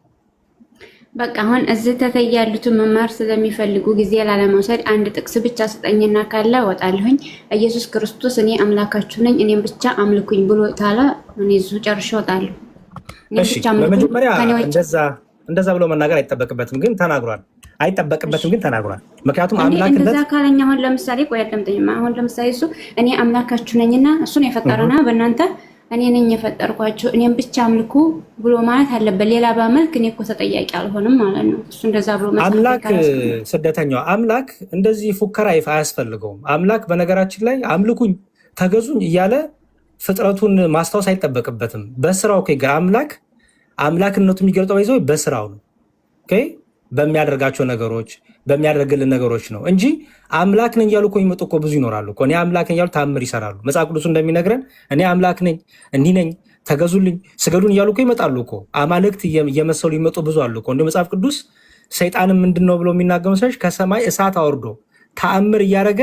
በቃ አሁን እዚህ ተተይ ያሉትን መማር ስለሚፈልጉ ጊዜ ላለመውሰድ አንድ ጥቅስ ብቻ ስጠኝና ካለ እወጣለሁኝ። ኢየሱስ ክርስቶስ እኔ አምላካችሁ ነኝ እኔም ብቻ አምልኩኝ ብሎ ታለ እኔ እዚሁ ጨርሼ እወጣለሁ። እሺ በመጀመሪያ እንደዛ ብሎ መናገር አይጠበቅበትም፣ ግን ተናግሯል። አይጠበቅበትም ግን ተናግሯል። ምክንያቱም አምላክነት እንደዛ ካለኛ አሁን ለምሳሌ ቆይ አዳምጠኝማ። አሁን ለምሳሌ እሱ እኔ አምላካችሁ ነኝና እሱን የፈጠረና በእናንተ እኔ ነኝ የፈጠርኳችሁ እኔም ብቻ አምልኩ ብሎ ማለት አለበት። ሌላ ባመልክ እኔ እኮ ተጠያቂ አልሆንም ማለት ነው። እሱ እንደዛ ብሎ አምላክ ስደተኛው አምላክ እንደዚህ ፉከራ አያስፈልገውም። አምላክ በነገራችን ላይ አምልኩኝ ተገዙኝ እያለ ፍጥረቱን ማስታወስ አይጠበቅበትም። በስራው አምላክነቱ የሚገልጠው ይዘው በስራው ነው። በሚያደርጋቸው ነገሮች በሚያደርግልን ነገሮች ነው እንጂ አምላክ ነኝ እያሉ እኮ የሚመጡ እኮ ብዙ ይኖራሉ እኮ። እኔ አምላክ ነኝ እያሉ ታምር ይሰራሉ። መጽሐፍ ቅዱሱ እንደሚነግረን እኔ አምላክ ነኝ እንዲህ ነኝ ተገዙልኝ ስገዱን እያሉ እኮ ይመጣሉ እኮ። አማልክት እየመሰሉ ይመጡ ብዙ አሉ እኮ። እንደ መጽሐፍ ቅዱስ ሰይጣንም ምንድን ነው ብሎ የሚናገሩ ሰዎች ከሰማይ እሳት አውርዶ ተአምር እያደረገ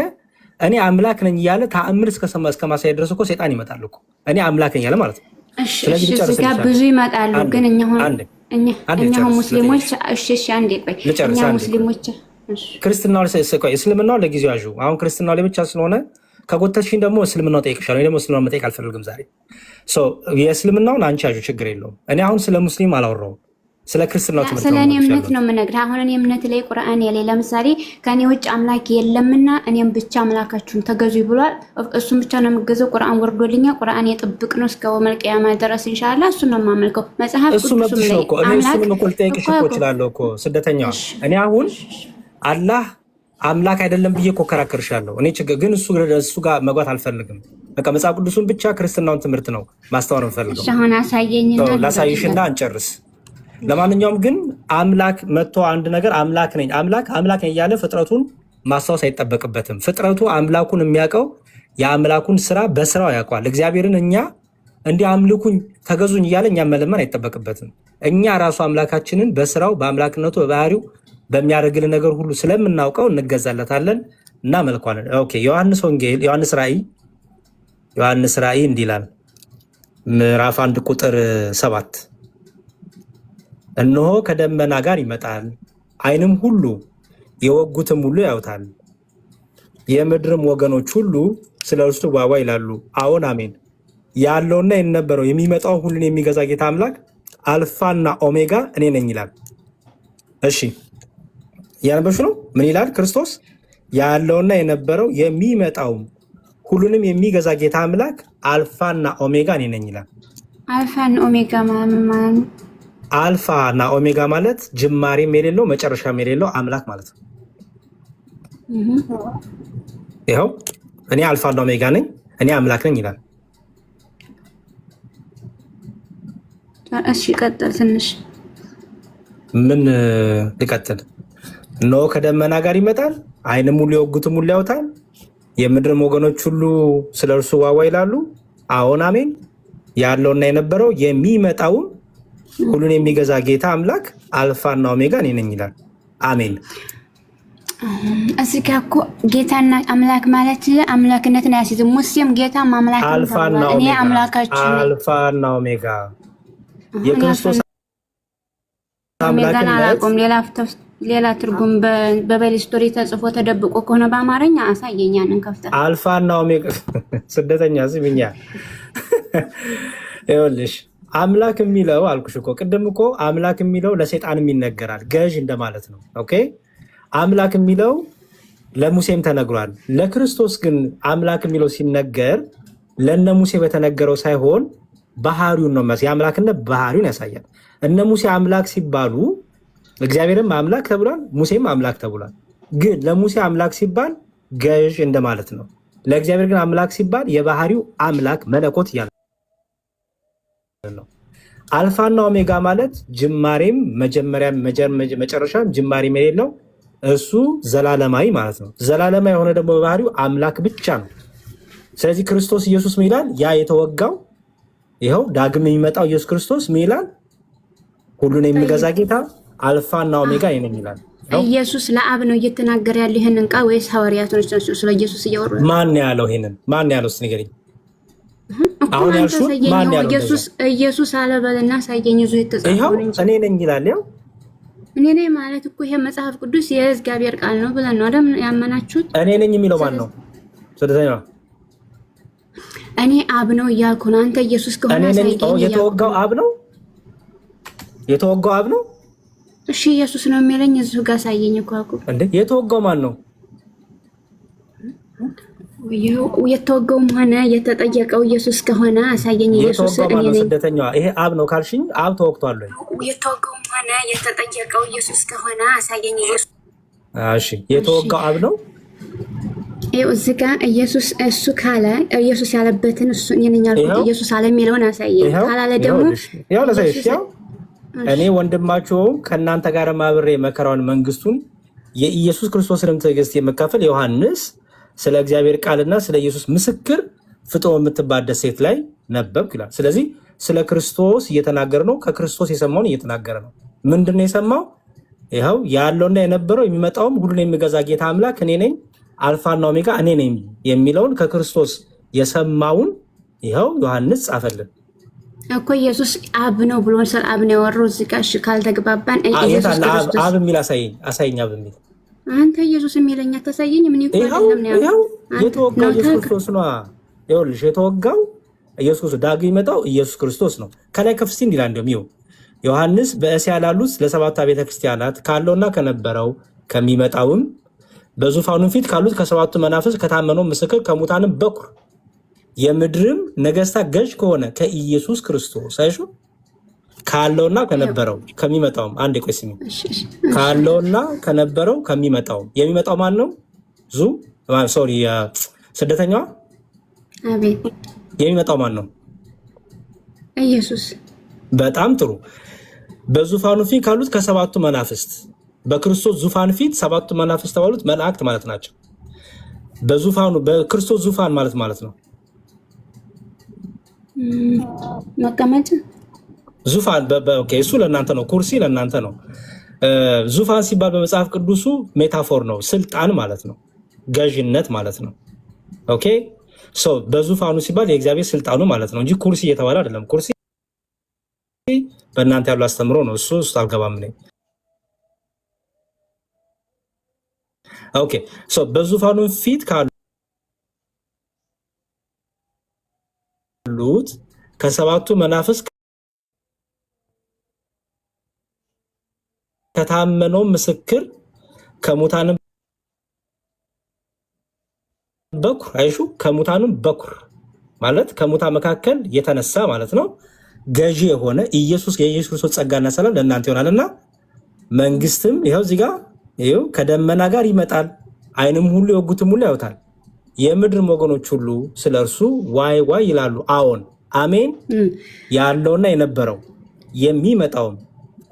እኔ አምላክ ነኝ እያለ ተአምር እስከ ማሳየት ድረስ እኮ ሰይጣን ይመጣል እኮ። እኔ አምላክ ነኝ እያለ ማለት ነው። ስለዚህ ብዙ ይመጣሉ ግን እኛ ሙስሊሞች አንዴ ቆይ እኛ ሙስሊሞች ክርስትናው እስልምናው ለጊዜው ያዡ። አሁን ክርስትናው ላይ ብቻ ስለሆነ ከጎተሽኝ ደግሞ እስልምናው ጠይቅሻለሁ። እኔ ደግሞ እስልምናው መጠየቅ አልፈልግም ዛሬ። የእስልምናውን አንቺ ያዡ ችግር የለውም። እኔ አሁን ስለ ሙስሊም አላወራሁም፣ ስለ ክርስትናው ትምህርት ስለ እኔ እምነት ነው የምነግርህ። አሁን እኔ እምነት ላይ ቁርአን ያለ ለምሳሌ ከኔ ውጭ አምላክ የለምና እኔም ብቻ አምላካችሁን ተገዙ ብሏል። እሱን ብቻ ነው የምገዘው። ቁርአን ወርዶልኛል። ቁርአን የጥብቅ ነው እስከ መልቂያማ ድረስ ኢንሻአላህ እሱን ነው የማመልከው። መጽሐፍ ቅዱስ ነው እኮ እኔ እሱን እኮ ልጠይቅሽ እኮ እችላለሁ እኮ ስደተኛዋ። እኔ አሁን አላህ አምላክ አይደለም ብዬ እኮ ከራከርሻለሁ። እኔ ችግር ግን እሱ ጋር መግባት አልፈልግም። በቃ መጽሐፍ ቅዱሱን ብቻ ክርስትናውን ትምህርት ነው ማስተዋር እንፈልገው። አሁን አሳየኝና ላሳይሽና እንጨርስ። ለማንኛውም ግን አምላክ መጥቶ አንድ ነገር አምላክ ነኝ እያለ ፍጥረቱን ማስታወስ አይጠበቅበትም። ፍጥረቱ አምላኩን የሚያውቀው የአምላኩን ስራ በስራው ያውቀዋል። እግዚአብሔርን እኛ እንዲህ አምልኩኝ ተገዙኝ እያለ እኛ መለመን አይጠበቅበትም። እኛ ራሱ አምላካችንን በስራው በአምላክነቱ በባህሪው በሚያደርግልን ነገር ሁሉ ስለምናውቀው እንገዛለታለን፣ እናመልኳለን። ኦኬ ዮሐንስ ራእይ እንዲህ ይላል ምዕራፍ 1 ቁጥር 7 እነሆ ከደመና ጋር ይመጣል፣ ዓይንም ሁሉ የወጉትም ሁሉ ያዩታል፣ የምድርም ወገኖች ሁሉ ስለ እርሱ ዋዋ ይላሉ። አዎን አሜን። ያለውና የነበረው የሚመጣው ሁሉን የሚገዛ ጌታ አምላክ አልፋና ኦሜጋ እኔ ነኝ ይላል። እሺ ያነበብሽ ነው። ምን ይላል ክርስቶስ? ያለውና የነበረው የሚመጣውም ሁሉንም የሚገዛ ጌታ አምላክ አልፋና ኦሜጋ እኔ ነኝ ይላል። አልፋና ኦሜጋ ማለት አልፋና ኦሜጋ ማለት ጅማሬም የሌለው መጨረሻም የሌለው አምላክ ማለት ነው። ይኸው እኔ አልፋና ኦሜጋ ነኝ፣ እኔ አምላክ ነኝ ይላል። እሺ ቀጥል ትንሽ። ምን ልቀጥል? እነሆ ከደመና ጋር ይመጣል፣ ዓይንም ሁሉ የወጉትም ሁሉ ያዩታል፣ የምድርም ወገኖች ሁሉ ስለ እርሱ ዋዋ ይላሉ። አዎን አሜን። ያለውና የነበረው የሚመጣውም ሁሉን የሚገዛ ጌታ አምላክ አልፋና ኦሜጋ እኔ ነኝ ይላል። አሜን። እዚህ ጋር እኮ ጌታና አምላክ ማለት አምላክነትን አያስይዝም። ሙሴም ጌታም አምላክ አልፋና እኔ አምላካችሁ አልፋና ኦሜጋ የክርስቶስ ኦሜጋን አላውቅም። ሌላ ትርጉም በባይብል ስቶሪ ተጽፎ ተደብቆ ከሆነ በአማርኛ አሳየኝ። ያንን ከፍተህ አልፋና ኦሜጋ ስደተኛ ስምኛ ይኸውልሽ አምላክ የሚለው አልኩሽ እኮ ቅድም እኮ አምላክ የሚለው ለሰይጣንም ይነገራል፣ ገዥ እንደማለት ነው። ኦኬ አምላክ የሚለው ለሙሴም ተነግሯል። ለክርስቶስ ግን አምላክ የሚለው ሲነገር ለነ ሙሴ በተነገረው ሳይሆን ባህሪውን ነው። የአምላክነት ባህሪውን ያሳያል። እነ ሙሴ አምላክ ሲባሉ እግዚአብሔርም አምላክ ተብሏል፣ ሙሴም አምላክ ተብሏል። ግን ለሙሴ አምላክ ሲባል ገዥ እንደማለት ነው። ለእግዚአብሔር ግን አምላክ ሲባል የባህሪው አምላክ መለኮት እያለ ነው። አልፋና ኦሜጋ ማለት ጅማሬም መጀመሪያም መጨረሻም ጅማሬም የሌለው እሱ ዘላለማዊ ማለት ነው። ዘላለማዊ የሆነ ደግሞ በባህሪው አምላክ ብቻ ነው። ስለዚህ ክርስቶስ ኢየሱስ ምን ይላል? ያ የተወጋው ይኸው ዳግም የሚመጣው ኢየሱስ ክርስቶስ ምን ይላል? ሁሉን የሚገዛ ጌታ አልፋና ኦሜጋ እኔ ነኝ ይላል። ኢየሱስ ለአብ ነው እየተናገረ ያለው ይሄንን ቃል ወይስ ሐዋርያቶች ናቸው ስለ ኢየሱስ እያወሩ? ማን ያለው ይሄንን? ማን ያለው? እስኪ ንገረኝ። አሁን ያልሽው ማን ያለው? ኢየሱስ አለበልና ሳይገኝ ይዞ የተጻፈው እንጂ እኔ ነኝ ይላል። ያው እኔ ነኝ ማለት እኮ ይሄ መጽሐፍ ቅዱስ የእግዚአብሔር ቃል ነው ብለን ነው አይደል ያመናችሁት? እኔ ነኝ የሚለው ማን ነው? ስለዚህ እኔ አብ ነው እያልኩ ነው። አንተ ኢየሱስ ከሆነ ሳይገኝ የተወጋው አብ ነው። የተወጋው አብ ነው። እሺ ኢየሱስ ነው የሚለኝ እዚሁ ጋር ሳይገኝ እኮ አልኩ እንዴ። የተወጋው ማን ነው? የተወጋውም ሆነ የተጠየቀው ኢየሱስ ከሆነ አሳየኝ። ኢየሱስ እኔ ነኝ። ስደተኛዋ ይሄ አብ ነው ካልሽኝ አብ ተወግቷል ወይ? የተወጋውም ሆነ የተጠየቀው ኢየሱስ ከሆነ አሳየኝ። ኢየሱስ እሺ፣ የተወጋው አብ ነው። ይኸው እዚህ ጋር ኢየሱስ እሱ ካለ ኢየሱስ ያለበትን እሱ እኔ ነኝ አልኩት። ኢየሱስ አለ የሚለውን አሳየኝ። ካላለ ደግሞ ያው ለሰይሽ ያው እኔ ወንድማችሁ ከእናንተ ጋር ማብሬ መከራውን መንግስቱን የኢየሱስ ክርስቶስንም ትዕግስት የመካፈል ዮሐንስ ስለ እግዚአብሔር ቃልና ስለ ኢየሱስ ምስክር ፍጥሞ የምትባል ደሴት ላይ ነበብኩ ይላል። ስለዚህ ስለ ክርስቶስ እየተናገረ ነው። ከክርስቶስ የሰማውን እየተናገረ ነው። ምንድን ነው የሰማው? ይኸው ያለውና የነበረው የሚመጣውም ሁሉን የሚገዛ ጌታ አምላክ እኔ ነኝ፣ አልፋና ኦሜጋ እኔ ነኝ የሚለውን ከክርስቶስ የሰማውን ይኸው ዮሐንስ ጻፈልን እኮ። ኢየሱስ አብ ነው ብሎ ስለ አብ ነው ያወራው። እዚህ ጋር እሺ ካልተግባባን ኢየሱስ ክርስቶስ አብ የሚል አሳየኝ አብ የሚል አንተ ኢየሱስ የሚለኝ አታሳየኝ። ምን ይቆጣል? ለምን ያው የተወጋው ኢየሱስ ክርስቶስ ነው። ይኸውልሽ የተወጋው ኢየሱስ ዳግም የሚመጣው ኢየሱስ ክርስቶስ ነው። ከላይ ከፍ ሲል ይላል እንደውም ይኸው ዮሐንስ በእስያ ላሉት ለሰባቱ ቤተ ክርስቲያናት ካለውና ከነበረው ከሚመጣውም በዙፋኑ ፊት ካሉት ከሰባቱ መናፍስት ከታመነው ምስክር ከሙታንም በኩር የምድርም ነገስታት ገዥ ከሆነ ከኢየሱስ ክርስቶስ አይሹ ካለውና ከነበረው ከሚመጣውም አንድ ቆይ ስሚ ካለውና ከነበረው ከሚመጣው የሚመጣው ማን ነው? ስደተኛዋ አቤት የሚመጣው ማን ነው? ኢየሱስ። በጣም ጥሩ። በዙፋኑ ፊት ካሉት ከሰባቱ መናፍስት በክርስቶስ ዙፋን ፊት ሰባቱ መናፍስት ተባሉት መላእክት ማለት ናቸው። በዙፋኑ በክርስቶስ ዙፋን ማለት ነው መቀመጫ ዙፋን እሱ ለእናንተ ነው። ኩርሲ ለእናንተ ነው። ዙፋን ሲባል በመጽሐፍ ቅዱሱ ሜታፎር ነው። ስልጣን ማለት ነው። ገዥነት ማለት ነው። ኦኬ ሶ በዙፋኑ ሲባል የእግዚአብሔር ስልጣኑ ማለት ነው እንጂ ኩርሲ እየተባለ አይደለም። ኩርሲ በእናንተ ያለው አስተምሮ ነው። እሱ ውስጥ አልገባም ነኝ። ኦኬ ሶ በዙፋኑ ፊት ካሉት ከሰባቱ መናፍስት ከታመነው ምስክር ከሙታንም በኩር አይሹ ከሙታንም በኩር ማለት ከሙታን መካከል የተነሳ ማለት ነው። ገዢ የሆነ ኢየሱስ የኢየሱስ ክርስቶስ ጸጋና ሰላም ለእናንተ ይሆናልና መንግስትም ይኸው እዚህ ጋር ይኸው ከደመና ጋር ይመጣል፣ ዓይንም ሁሉ የወጉትም ሁሉ ያዩታል፣ የምድርም ወገኖች ሁሉ ስለ እርሱ ዋይ ዋይ ይላሉ። አዎን አሜን። ያለውና የነበረው የሚመጣውም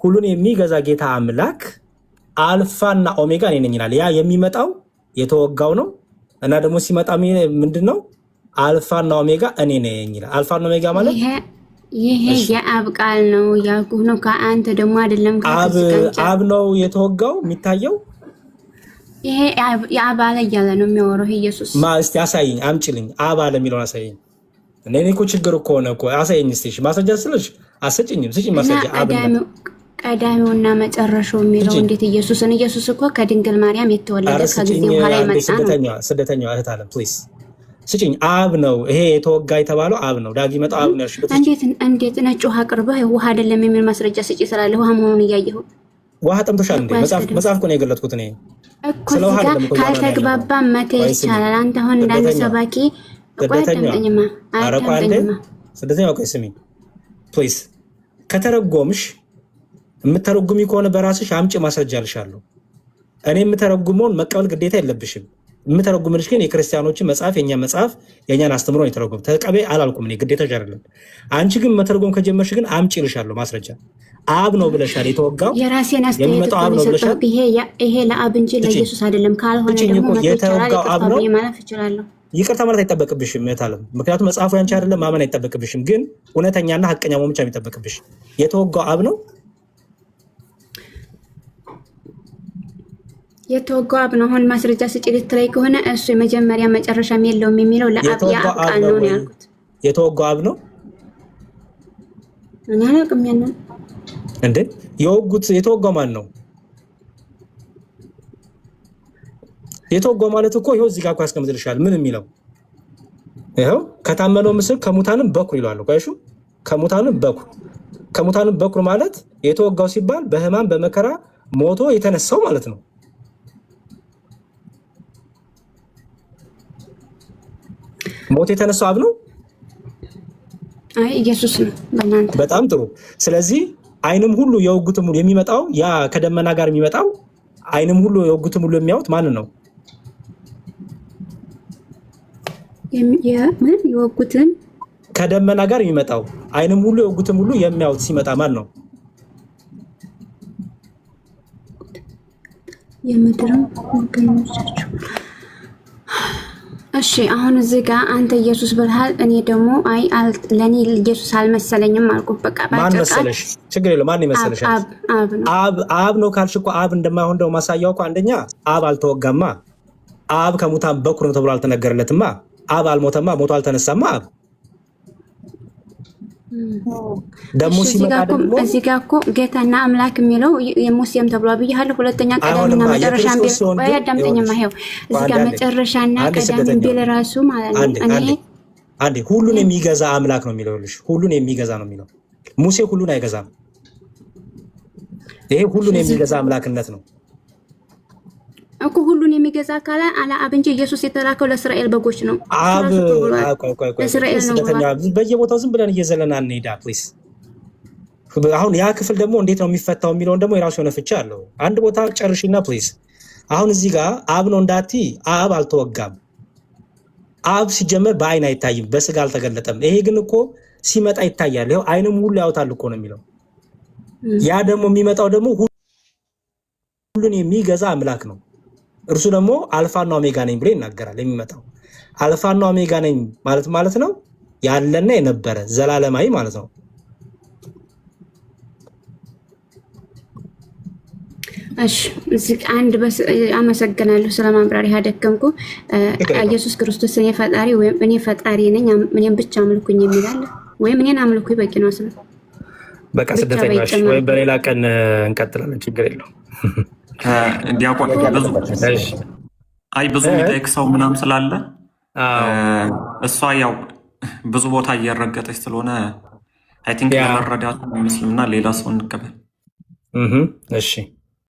ሁሉን የሚገዛ ጌታ አምላክ አልፋና ኦሜጋ እኔ ነኝ ይላል። ያ የሚመጣው የተወጋው ነው እና ደግሞ ሲመጣ ምንድነው? አልፋና ኦሜጋ እኔ ነኝ ይላል። አልፋና ኦሜጋ ማለት ይሄ የአብ ቃል ነው ያልኩህ ነው። ከአንተ ደግሞ አይደለም አብ ነው የተወጋው የሚታየው። ይሄ የአብ አለ እያለ ነው የሚያወራው ኢየሱስ። እስቲ አሳይኝ፣ አምጪልኝ። አብ አለ የሚለውን አሳይኝ። እኔ እኮ ችግር እኮ ነው እኮ አሳይኝ እስቲ። ማስረጃ ስለሽ አሰጭኝም ስጭኝ ማስረጃ። ቀዳሚውና መጨረሻው የሚለው እንዴት ኢየሱስን ኢየሱስ እኮ ከድንግል ማርያም የተወለደ ከጊዜ በኋላ የመጣ ነው። ስደተኛዋ እህት አለም ፕሊዝ ስጭኝ። አብ ነው ይሄ የተወጋ የተባለው አብ ነው። ዳጊ መጣ አብ ነው ያልሽበት። እንዴት ነጭ ውሃ አቅርበህ ውሃ አይደለም የሚል ማስረጃ ስጪ ስላለ ውሃ መሆኑን እያየኸው ውሃ ጠምቶሻል እንዴ? መጽሐፍ እኮ ነው የገለጥኩት እኔ እኮ። ካልተግባባ መቴ ይቻላል። አንተ አሁን እንዳንተ ሰባኪ ስደተኛው ቆይ ስሚ ፕሊዝ። ከተረጎምሽ የምተረጉሚ ከሆነ በራስሽ አምጪ ማስረጃ አልሻለሁ። እኔ የምተረጉመውን መቀበል ግዴታ የለብሽም። የምተረጉምልሽ ግን የክርስቲያኖችን መጽሐፍ የኛ መጽሐፍ የኛን አስተምሮ ነው የተረጎም። ተቀበይ አላልኩም እኔ ግዴታሽ አይደለም። አንቺ ግን መተረጎም ከጀመርሽ ግን አምጪ ልሻለሁ ማስረጃ። አብ ነው ብለሻል የተወጋው የራሴን አስተያየት ነው። ይሄ ለአብ እንጂ ለኢየሱስ አይደለም። ካልሆነ ደግሞ የተወጋው አብ ነው ማለት እችላለሁ። ይቅርታ ማለት አይጠበቅብሽም እህታለም። ምክንያቱም መጽሐፉ ያንቺ አይደለም፣ ማመን አይጠበቅብሽም። ግን እውነተኛና ሐቀኛ መሆን ብቻ የሚጠበቅብሽ የተወጋው አብ ነው። የተወጋው አብ ነው። አሁን ማስረጃ ስጪ ልትለይ ከሆነ እሱ የመጀመሪያ መጨረሻም የለውም የሚለው ለአብ የአብ ቃል ነው ያልኩት። የተወጋው አብ ነው። እኔ አላውቅም ያንን እንዴ የተወጋው ማን ነው? የተወጋው ማለት እኮ ይኸው እዚህ ጋር እኮ ያስቀምጥልሻል። ምን የሚለው ይኸው ከታመነው ምስል ከሙታንም በኩር ይላል እኮ። አይሹ ከሙታንም በኩር ማለት የተወጋው ሲባል በሕማም በመከራ ሞቶ የተነሳው ማለት ነው። ሞቶ የተነሳው አብ ነው? አይ ኢየሱስ ነው በእናንተ። በጣም ጥሩ። ስለዚህ ዓይንም ሁሉ የወጉትም ሁሉ የሚመጣው ያ ከደመና ጋር የሚመጣው ዓይንም ሁሉ የወጉትም ሁሉ የሚያዩት ማንን ነው? ምን የወጉትን ከደመና ጋር የሚመጣው ዓይንም ሁሉ የወጉትም ሁሉ የሚያዩት ሲመጣ ማን ነው? የምድርም ወገኖቻቸው። እሺ አሁን እዚህ ጋር አንተ ኢየሱስ ብለሃል፣ እኔ ደግሞ አይ ለኔ ኢየሱስ አልመሰለኝም አልኩ። በቃ ማን መሰለሽ? ችግር የለም። ማን መሰለሽ? አብ ነው ካልሽ እኮ አብ እንደማይሆን ደግሞ ማሳያው እኮ አንደኛ አብ አልተወጋማ። አብ ከሙታን በኩር ነው ተብሎ አልተነገረለትማ። አብ አልሞተማ፣ ሞቶ አልተነሳማ። አብ ደግሞ ሲመጣ ደግሞ እዚህ ጋር እኮ ጌታና አምላክ የሚለው የሙሴም ተብሎ ብያለሁ። ሁለተኛ ቀዳሚና መጨረሻም ቢል ወይ አዳምጠኝማ፣ ይሄው እዚህ ጋር መጨረሻና ቀዳሚ ቢል ራሱ ማለት ነው። አንዴ ሁሉን የሚገዛ አምላክ ነው የሚለው ልሽ ሁሉን የሚገዛ ነው የሚለው። ሙሴ ሁሉን አይገዛም። ይሄ ሁሉን የሚገዛ አምላክነት ነው እኮ። ሁሉን የሚገዛ ካለ አለ አብ እንጂ ኢየሱስ የተላከው ለእስራኤል በጎች ነው። አብ ለእስራኤል ነው። በየቦታው ዝም ብለን እየዘለና እንሄዳ ፕሊዝ። አሁን ያ ክፍል ደግሞ እንዴት ነው የሚፈታው የሚለውን ደግሞ የራሱ የሆነ ፍቻ አለው። አንድ ቦታ ጨርሽና ፕሊዝ። አሁን እዚህ ጋር አብ ነው እንዳቲ አብ አልተወጋም። አብ ሲጀመር በአይን አይታይም፣ በስጋ አልተገለጠም። ይሄ ግን እኮ ሲመጣ ይታያል። ይሄው አይንም ሁሉ ያውታል እኮ ነው የሚለው። ያ ደግሞ የሚመጣው ደግሞ ሁሉን የሚገዛ አምላክ ነው። እርሱ ደግሞ አልፋና ኦሜጋ ነኝ ብሎ ይናገራል። የሚመጣው አልፋና ኦሜጋ ነኝ ማለት ነው ያለና የነበረ ዘላለማዊ ማለት ነው። እሺ እዚህ አንድ በስ አመሰግናለሁ ስለማብራሪያ ያደከምኩ ኢየሱስ ክርስቶስ እኔ ፈጣሪ ወይም እኔ ፈጣሪ ነኝ እኔን ብቻ አምልኩኝ የሚላል ወይም እኔን አምልኩኝ በቂ ነው አስለ በቃ ስደተኛሽ ወይ በሌላ ቀን እንቀጥላለን ችግር የለውም እንዲያቆም ብዙ የሚጠይቅ ሰው ምናምን ስላለ እሷ ያው ብዙ ቦታ እየረገጠች ስለሆነ አይ ቲንክ ለመረዳት ይመስልና ሌላ ሰው እንቀበል እሺ